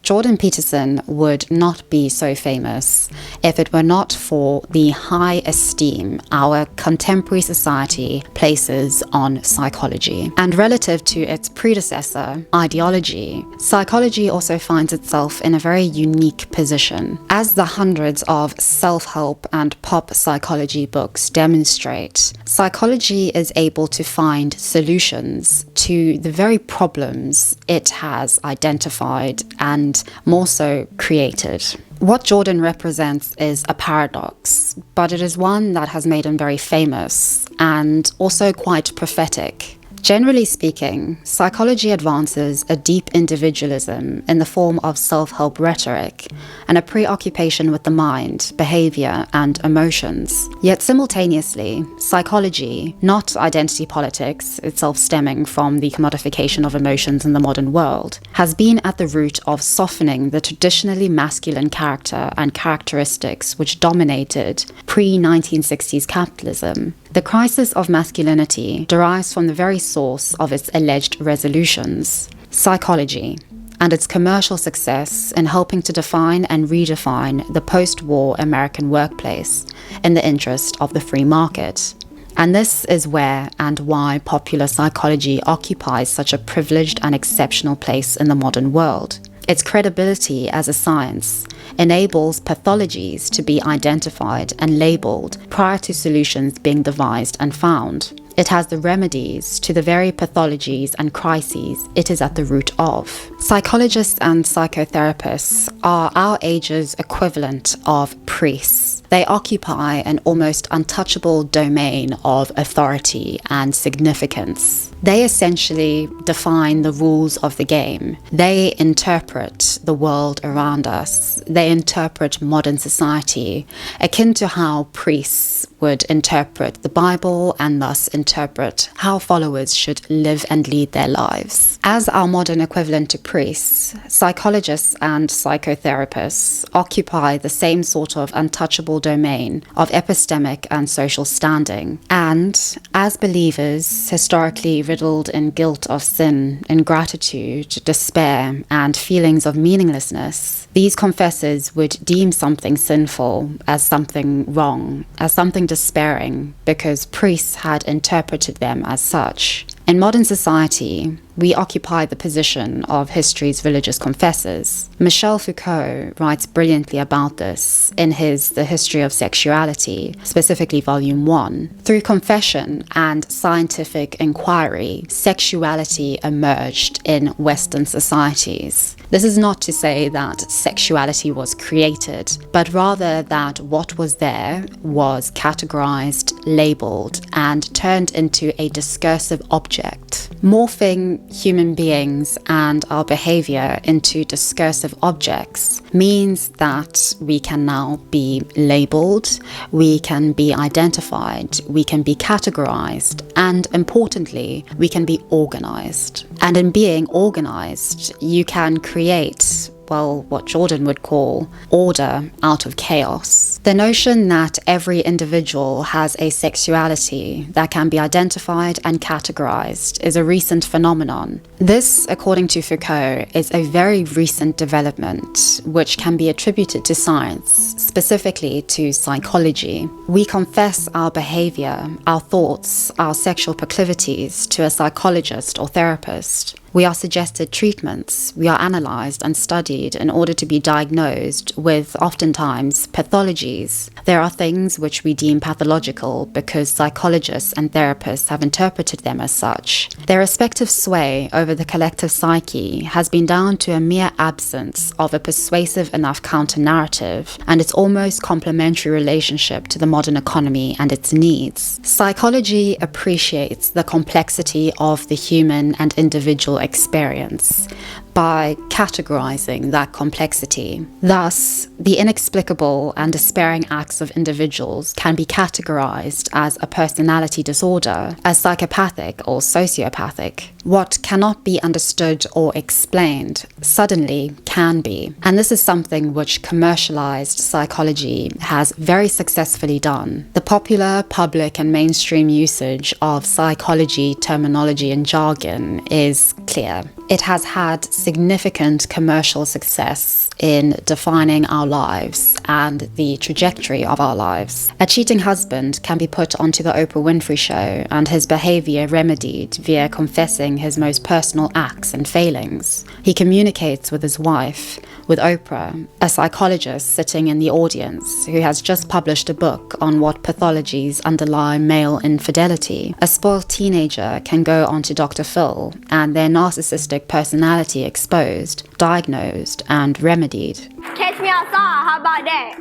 Jordan Peterson would not be so famous if it were not for the high esteem our contemporary society places on psychology. And relative to its predecessor, ideology, psychology also finds itself in a very unique position. As the hundreds of self-help and pop psychology books demonstrate, psychology is able to find solutions to the very problems it has identified and more so created. What Jordan represents is a paradox, but it is one that has made him very famous and also quite prophetic. Generally speaking, psychology advances a deep individualism in the form of self-help rhetoric and a preoccupation with the mind, behavior, and emotions. Yet simultaneously, psychology, not identity politics, itself stemming from the commodification of emotions in the modern world, has been at the root of softening the traditionally masculine character and characteristics which dominated pre-1960s capitalism. The crisis of masculinity derives from the very source of its alleged resolutions, psychology, and its commercial success in helping to define and redefine the post-war American workplace in the interest of the free market. And this is where and why popular psychology occupies such a privileged and exceptional place in the modern world. Its credibility as a science enables pathologies to be identified and labeled prior to solutions being devised and found. It has the remedies to the very pathologies and crises it is at the root of. Psychologists and psychotherapists are our age's equivalent of priests. They occupy an almost untouchable domain of authority and significance. They essentially define the rules of the game. They interpret the world around us. They interpret modern society, akin to how priests would interpret the Bible and thus interpret how followers should live and lead their lives. As our modern equivalent to priests, psychologists and psychotherapists occupy the same sort of untouchable domain of epistemic and social standing. And as believers, historically riddled in guilt of sin, ingratitude, despair, and feelings of meaninglessness, these confessors would deem something sinful as something wrong, as something despairing, because priests had interpreted them as such. In modern society, we occupy the position of history's religious confessors. Michel Foucault writes brilliantly about this in his The History of Sexuality, specifically Volume 1. Through confession and scientific inquiry, sexuality emerged in Western societies. This is not to say that sexuality was created, but rather that what was there was categorized, labeled, and turned into a discursive object, morphing human beings and our behavior into discursive objects means that we can now be labeled, we can be identified, we can be categorized, and importantly, we can be organized. And in being organized, you can create, well, what Jordan would call order out of chaos. The notion that every individual has a sexuality that can be identified and categorized is a recent phenomenon. This, according to Foucault, is a very recent development which can be attributed to science, specifically to psychology. We confess our behavior, our thoughts, our sexual proclivities to a psychologist or therapist. We are suggested treatments, we are analysed and studied in order to be diagnosed with, oftentimes, pathologies. There are things which we deem pathological because psychologists and therapists have interpreted them as such. Their respective sway over the collective psyche has been down to a mere absence of a persuasive enough counter-narrative and its almost complementary relationship to the modern economy and its needs. Psychology appreciates the complexity of the human and individual experience by categorizing that complexity. Thus, the inexplicable and despairing acts of individuals can be categorized as a personality disorder, as psychopathic or sociopathic. What cannot be understood or explained suddenly can be. And this is something which commercialized psychology has very successfully done. The popular, public, and mainstream usage of psychology terminology and jargon is clear. It has had significant commercial success in defining our lives and the trajectory of our lives. A cheating husband can be put onto the Oprah Winfrey Show and his behavior remedied via confessing his most personal acts and failings. He communicates with his wife, with Oprah, a psychologist sitting in the audience who has just published a book on what pathologies underlie male infidelity. A spoiled teenager can go on to Dr. Phil and their narcissistic personality exposed, diagnosed, and remedied. Catch me outside, how about that?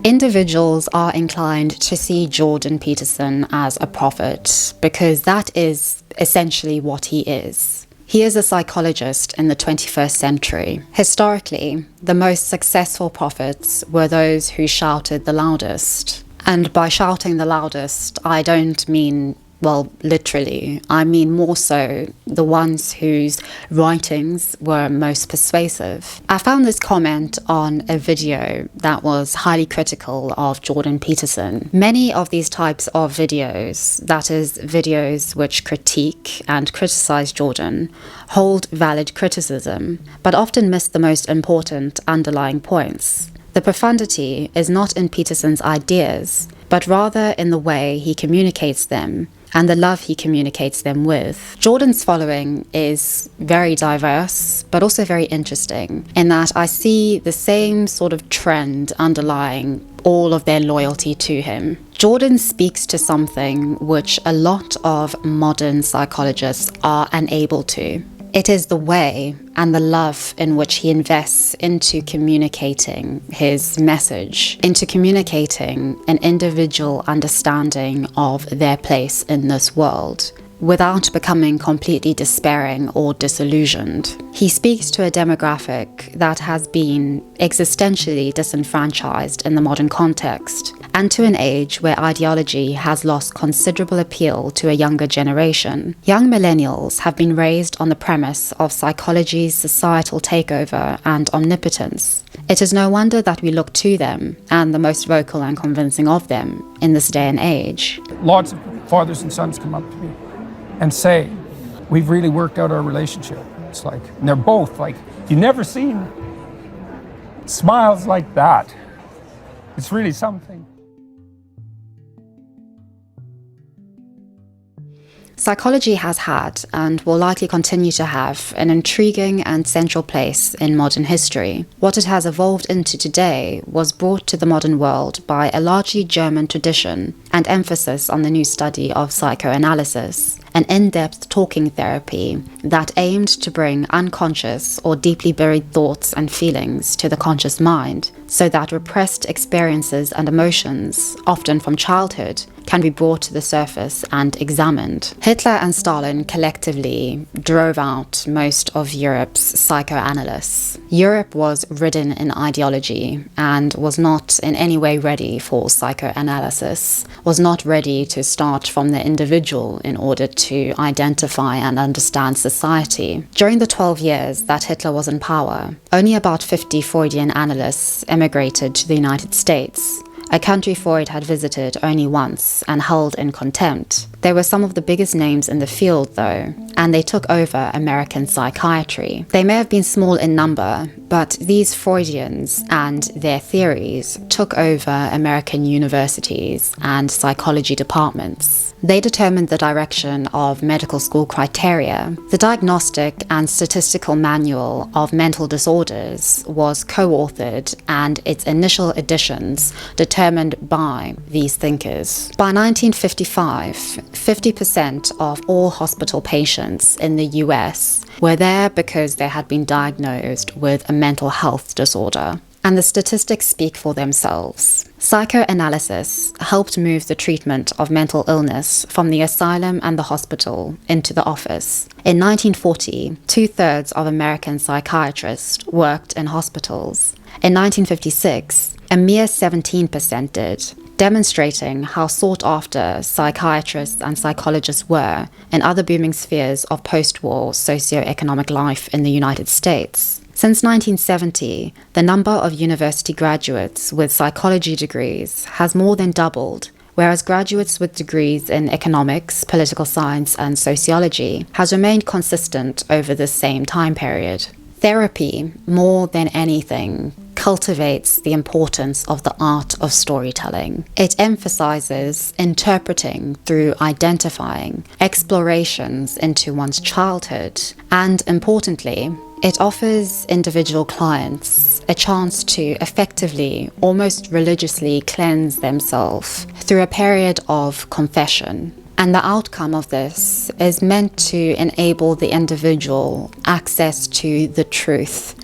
Individuals are inclined to see Jordan Peterson as a prophet because that is essentially what he is. He is a psychologist in the 21st century. Historically, the most successful prophets were those who shouted the loudest. And by shouting the loudest, I don't mean, well, literally. I mean more so the ones whose writings were most persuasive. I found this comment on a video that was highly critical of Jordan Peterson. Many of these types of videos, that is, videos which critique and criticize Jordan, hold valid criticism, but often miss the most important underlying points. The profundity is not in Peterson's ideas, but rather in the way he communicates them and the love he communicates them with. Jordan's following is very diverse, but also very interesting, in that I see the same sort of trend underlying all of their loyalty to him. Jordan speaks to something which a lot of modern psychologists are unable to. It is the way and the love in which he invests into communicating his message, into communicating an individual understanding of their place in this world, without becoming completely despairing or disillusioned. He speaks to a demographic that has been existentially disenfranchised in the modern context, and to an age where ideology has lost considerable appeal to a younger generation. Young millennials have been raised on the premise of psychology's societal takeover and omnipotence. It is no wonder that we look to them, and the most vocal and convincing of them, in this day and age. Lots of fathers and sons come up to me and say, we've really worked out our relationship. It's like, and they're both like, you've never seen smiles like that. It's really something. Psychology has had, and will likely continue to have, an intriguing and central place in modern history. What it has evolved into today was brought to the modern world by a largely German tradition and emphasis on the new study of psychoanalysis, an in-depth talking therapy that aimed to bring unconscious or deeply buried thoughts and feelings to the conscious mind, so that repressed experiences and emotions, often from childhood, can be brought to the surface and examined. Hitler and Stalin collectively drove out most of Europe's psychoanalysts. Europe was ridden in ideology and was not in any way ready for psychoanalysis, was not ready to start from the individual in order to identify and understand society. During the 12 years that Hitler was in power, only about 50 Freudian analysts emigrated to the United States, a country Freud had visited only once and held in contempt. They were some of the biggest names in the field, though, and they took over American psychiatry. They may have been small in number, but these Freudians and their theories took over American universities and psychology departments. They determined the direction of medical school criteria. The Diagnostic and Statistical Manual of Mental Disorders was co-authored, and its initial editions determined by these thinkers. By 1955, 50% of all hospital patients in the US were there because they had been diagnosed with a mental health disorder. And the statistics speak for themselves. Psychoanalysis helped move the treatment of mental illness from the asylum and the hospital into the office. In 1940, 2/3 of American psychiatrists worked in hospitals. In 1956, a mere 17% did, demonstrating how sought after psychiatrists and psychologists were in other booming spheres of post-war socio-economic life in the United States. Since 1970, the number of university graduates with psychology degrees has more than doubled, whereas graduates with degrees in economics, political science, and sociology has remained consistent over the same time period. Therapy, more than anything, cultivates the importance of the art of storytelling. It emphasizes interpreting through identifying, explorations into one's childhood, and importantly, it offers individual clients a chance to effectively, almost religiously cleanse themselves through a period of confession. And the outcome of this is meant to enable the individual access to the truth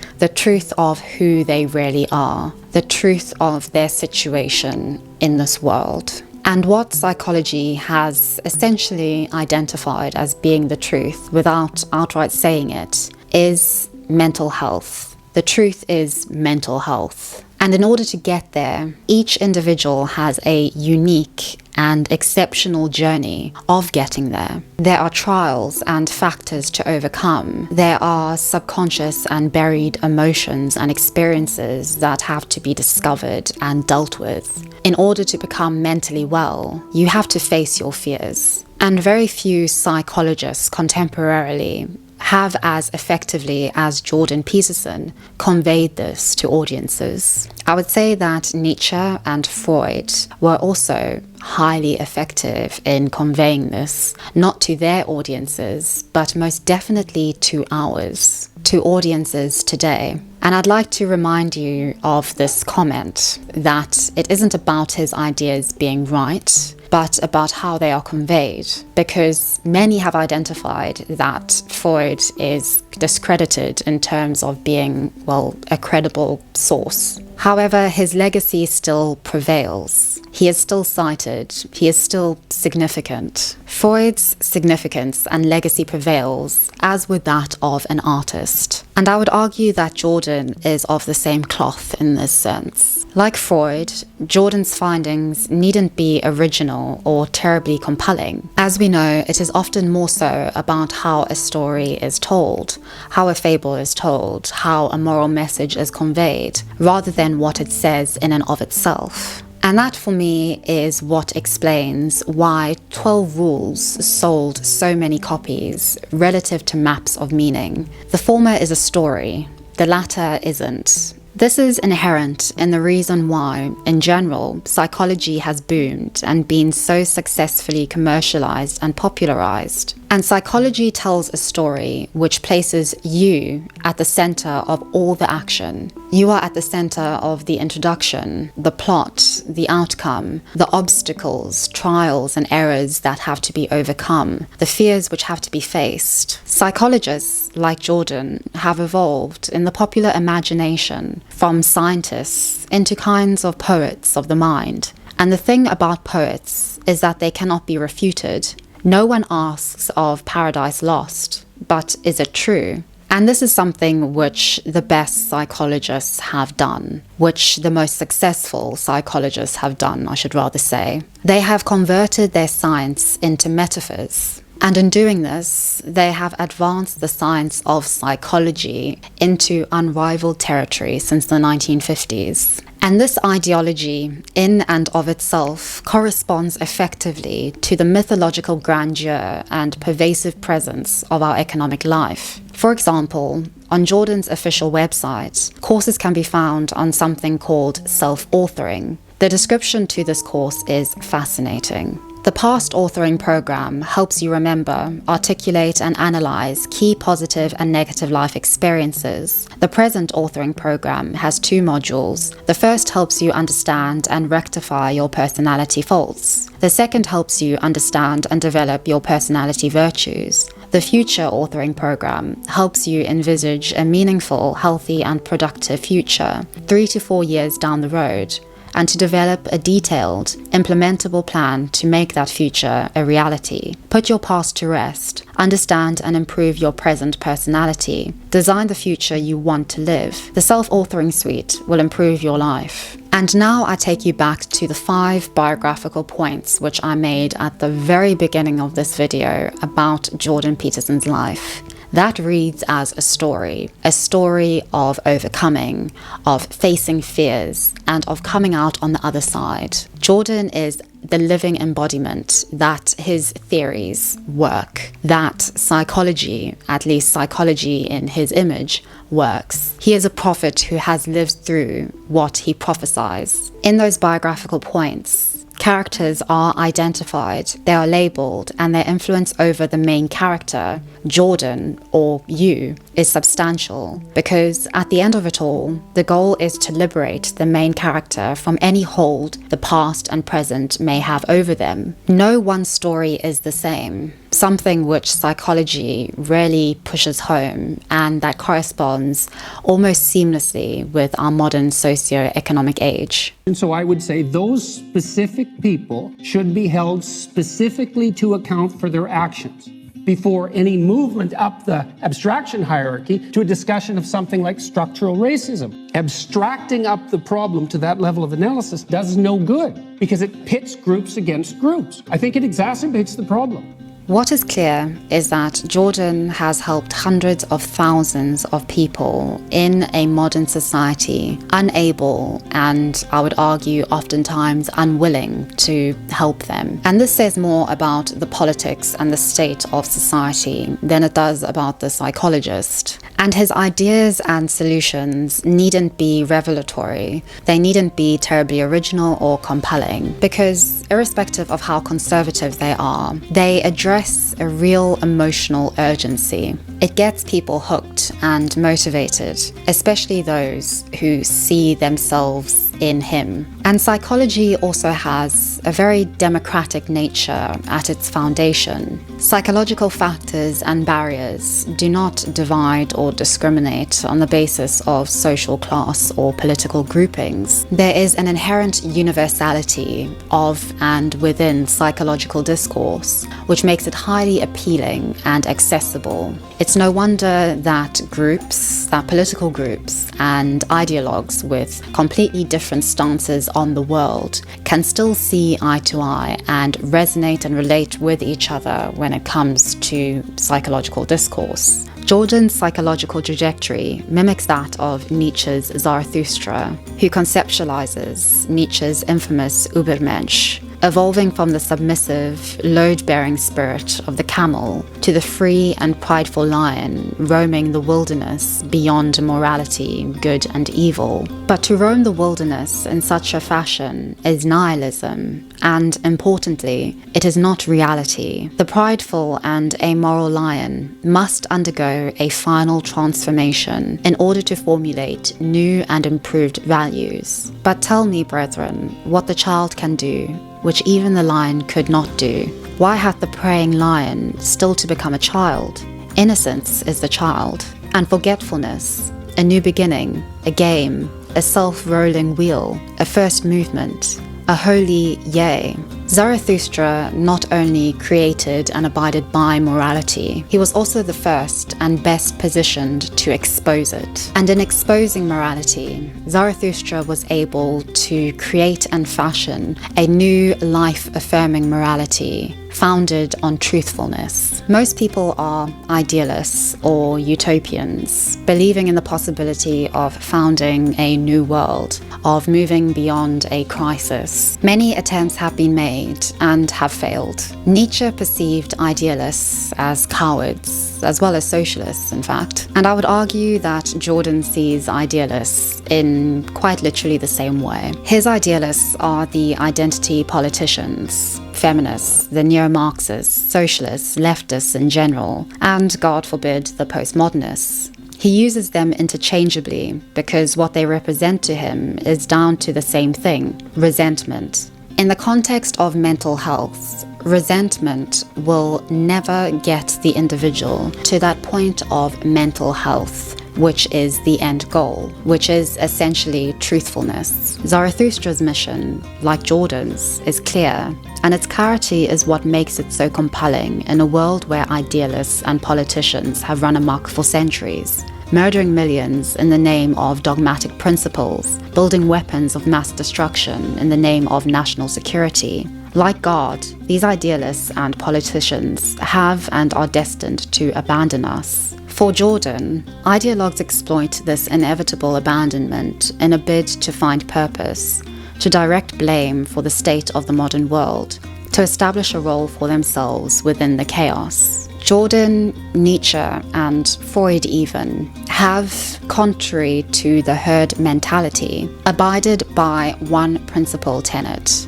of who they really are, the truth of their situation in this world. And what psychology has essentially identified as being the truth, without outright saying it, is mental health. The truth is mental health. And in order to get there, each individual has a unique and exceptional journey of getting there. There are trials and factors to overcome. There are subconscious and buried emotions and experiences that have to be discovered and dealt with. In order to become mentally well, you have to face your fears. And very few psychologists contemporarily have as effectively as Jordan Peterson conveyed this to audiences. I would say that Nietzsche and Freud were also highly effective in conveying this, not to their audiences, but most definitely to ours, to audiences today. And I'd like to remind you of this comment, that it isn't about his ideas being right, but about how they are conveyed, because many have identified that Freud is discredited in terms of being, well, a credible source. However, his legacy still prevails. He is still cited. He is still significant. Freud's significance and legacy prevails, as with that of an artist. And I would argue that Jordan is of the same cloth in this sense. Like Freud, Jordan's findings needn't be original or terribly compelling. As we know, it is often more so about how a story is told, how a fable is told, how a moral message is conveyed, rather than what it says in and of itself. And that, for me, is what explains why 12 Rules sold so many copies relative to Maps of Meaning. The former is a story, the latter isn't. This is inherent in the reason why, in general, psychology has boomed and been so successfully commercialized and popularized. And psychology tells a story which places you at the center of all the action. You are at the center of the introduction, the plot, the outcome, the obstacles, trials, and errors that have to be overcome, the fears which have to be faced. Psychologists, like Jordan, have evolved in the popular imagination from scientists into kinds of poets of the mind. And the thing about poets is that they cannot be refuted. No one asks of Paradise Lost, but is it true? And this is something which the best psychologists have done, which the most successful psychologists have done, I should rather say. They have converted their science into metaphors. And in doing this, they have advanced the science of psychology into unrivaled territory since the 1950s. And this ideology, in and of itself, corresponds effectively to the mythological grandeur and pervasive presence of our economic life. For example, on Jordan's official website, courses can be found on something called self-authoring. The description to this course is fascinating. The past authoring program helps you remember, articulate, and analyze key positive and negative life experiences. The present authoring program has 2 modules. The first helps you understand and rectify your personality faults. The second helps you understand and develop your personality virtues. The future authoring program helps you envisage a meaningful, healthy, and productive future 3 to 4 years down the road, and to develop a detailed, implementable plan to make that future a reality. Put your past to rest, understand and improve your present personality, design the future you want to live. The self-authoring suite will improve your life. And now I take you back to the 5 biographical points which I made at the very beginning of this video about Jordan Peterson's life. that reads as a story of overcoming, of facing fears, and of coming out on the other side. Jordan is the living embodiment that his theories work, that psychology, at least psychology in his image, works. He is a prophet who has lived through what he prophesies. In those biographical points, characters are identified, they are labelled, and their influence over the main character, Jordan, or you, is substantial, because at the end of it all, the goal is to liberate the main character from any hold the past and present may have over them. No one story is the same, something which psychology really pushes home, and that corresponds almost seamlessly with our modern socio-economic age. And so I would say those specific people should be held specifically to account for their actions before any movement up the abstraction hierarchy to a discussion of something like structural racism. Abstracting up the problem to that level of analysis does no good because it pits groups against groups. I think it exacerbates the problem. What is clear is that Jordan has helped hundreds of thousands of people in a modern society unable, and I would argue oftentimes unwilling, to help them. And this says more about the politics and the state of society than it does about the psychologist. And his ideas and solutions needn't be revelatory. They needn't be terribly original or compelling, because irrespective of how conservative they are, they address a real emotional urgency. It gets people hooked and motivated, especially those who see themselves in him. And psychology also has a very democratic nature at its foundation. Psychological factors and barriers do not divide or discriminate on the basis of social class or political groupings. There is an inherent universality of and within psychological discourse, which makes it highly appealing and accessible. It's no wonder that political groups and ideologues with completely different stances on the world can still see eye to eye and resonate and relate with each other when it comes to psychological discourse. Jordan's psychological trajectory mimics that of Nietzsche's Zarathustra, who conceptualizes Nietzsche's infamous Übermensch, evolving from the submissive, load-bearing spirit of the camel to the free and prideful lion roaming the wilderness beyond morality, good and evil. But to roam the wilderness in such a fashion is nihilism, and importantly, it is not reality. The prideful and amoral lion must undergo a final transformation in order to formulate new and improved values. But tell me, brethren, what the child can do, which even the lion could not do. Why hath the preying lion still to become a child? Innocence is the child, and forgetfulness, a new beginning, a game, a self-rolling wheel, a first movement, a holy yea. Zarathustra not only created and abided by morality, he was also the first and best positioned to expose it. And in exposing morality, Zarathustra was able to create and fashion a new life-affirming morality founded on truthfulness. Most people are idealists or utopians, believing in the possibility of founding a new world, of moving beyond a crisis. Many attempts have been made and have failed. Nietzsche perceived idealists as cowards, as well as socialists, in fact. And I would argue that Jordan sees idealists in quite literally the same way. His idealists are the identity politicians, feminists, the neo-Marxists, socialists, leftists in general, and, God forbid, the postmodernists. He uses them interchangeably because what they represent to him is down to the same thing: resentment. In the context of mental health, resentment will never get the individual to that point of mental health, which is the end goal, which is essentially truthfulness. Zarathustra's mission, like Jordan's, is clear, and its clarity is what makes it so compelling in a world where idealists and politicians have run amok for centuries, murdering millions in the name of dogmatic principles, building weapons of mass destruction in the name of national security. Like God, these idealists and politicians have and are destined to abandon us, For Jordan, ideologues exploit this inevitable abandonment in a bid to find purpose, to direct blame for the state of the modern world, to establish a role for themselves within the chaos. Jordan, Nietzsche, and Freud even have, contrary to the herd mentality, abided by one principal tenet: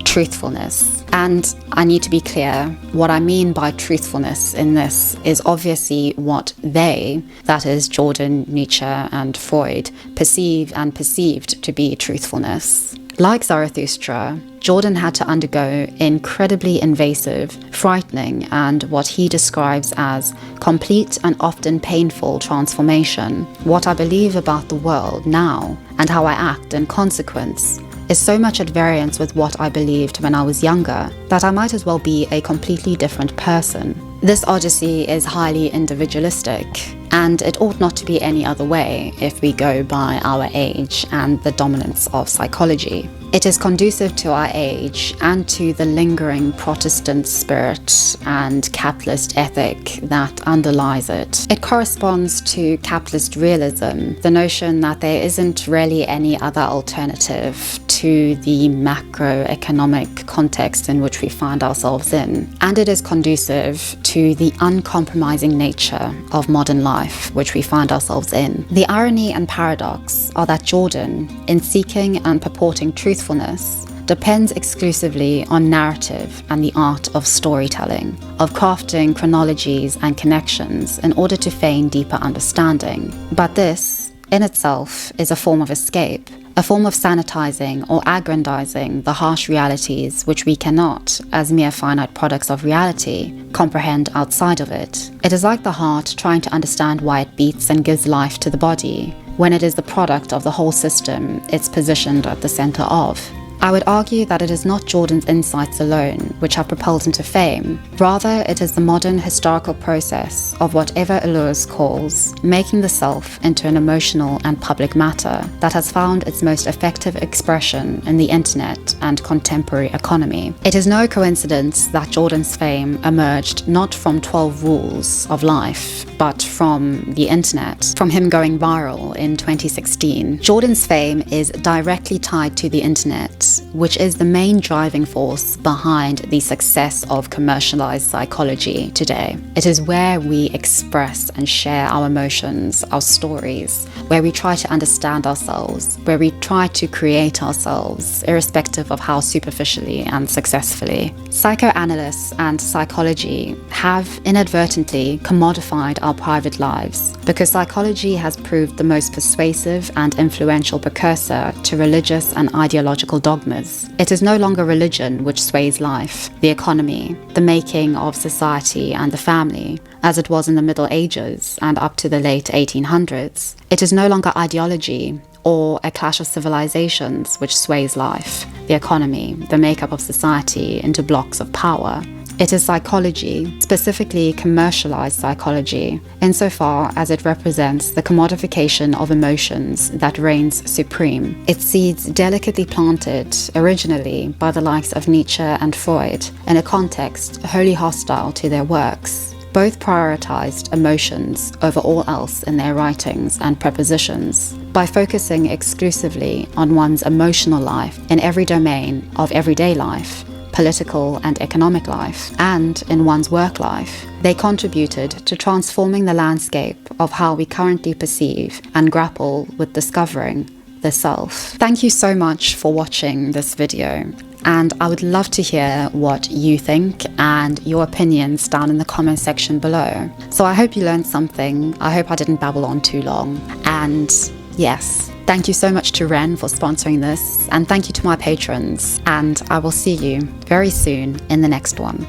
truthfulness. And I need to be clear, what I mean by truthfulness in this is obviously what they, that is Jordan, Nietzsche, and Freud, perceive and perceived to be truthfulness. Like Zarathustra, Jordan had to undergo incredibly invasive, frightening, and what he describes as complete and often painful transformation. What I believe about the world now, and how I act in consequence, is so much at variance with what I believed when I was younger that I might as well be a completely different person. This odyssey is highly individualistic, and it ought not to be any other way if we go by our age and the dominance of psychology. It is conducive to our age and to the lingering Protestant spirit and capitalist ethic that underlies it. It corresponds to capitalist realism, the notion that there isn't really any other alternative to the macroeconomic context in which we find ourselves in. And it is conducive to the uncompromising nature of modern life which we find ourselves in. The irony and paradox are that Jordan, in seeking and purporting truthfulness, depends exclusively on narrative and the art of storytelling, of crafting chronologies and connections in order to feign deeper understanding. But this, in itself, is a form of escape, a form of sanitizing or aggrandizing the harsh realities which we cannot, as mere finite products of reality, comprehend outside of it. It is like the heart trying to understand why it beats and gives life to the body, when it is the product of the whole system it's positioned at the center of. I would argue that it is not Jordan's insights alone which have propelled him to fame. Rather, it is the modern historical process of whatever Deleuze calls making the self into an emotional and public matter that has found its most effective expression in the internet and contemporary economy. It is no coincidence that Jordan's fame emerged not from 12 rules of life, but from the internet, from him going viral in 2016. Jordan's fame is directly tied to the internet, which is the main driving force behind the success of commercialized psychology today. It is where we express and share our emotions, our stories, where we try to understand ourselves, where we try to create ourselves, irrespective of how superficially and successfully. Psychoanalysts and psychology have inadvertently commodified our private lives because psychology has proved the most persuasive and influential precursor to religious and ideological dogmas. It is no longer religion which sways life, the economy, the making of society and the family, as it was in the Middle Ages and up to the late 1800s. It is no longer ideology or a clash of civilizations which sways life, the economy, the makeup of society into blocks of power. It is psychology, specifically commercialized psychology, insofar as it represents the commodification of emotions that reigns supreme. Its seeds delicately planted, originally by the likes of Nietzsche and Freud, in a context wholly hostile to their works. Both prioritized emotions over all else in their writings and propositions. By focusing exclusively on one's emotional life in every domain of everyday life, political and economic life, and in one's work life, they contributed to transforming the landscape of how we currently perceive and grapple with discovering the self. Thank you so much for watching this video, and I would love to hear what you think and your opinions down in the comment section below. So I hope you learned something. I hope I didn't babble on too long, and yes, thank you so much to WREN for sponsoring this, and thank you to my patrons, and I will see you very soon in the next one.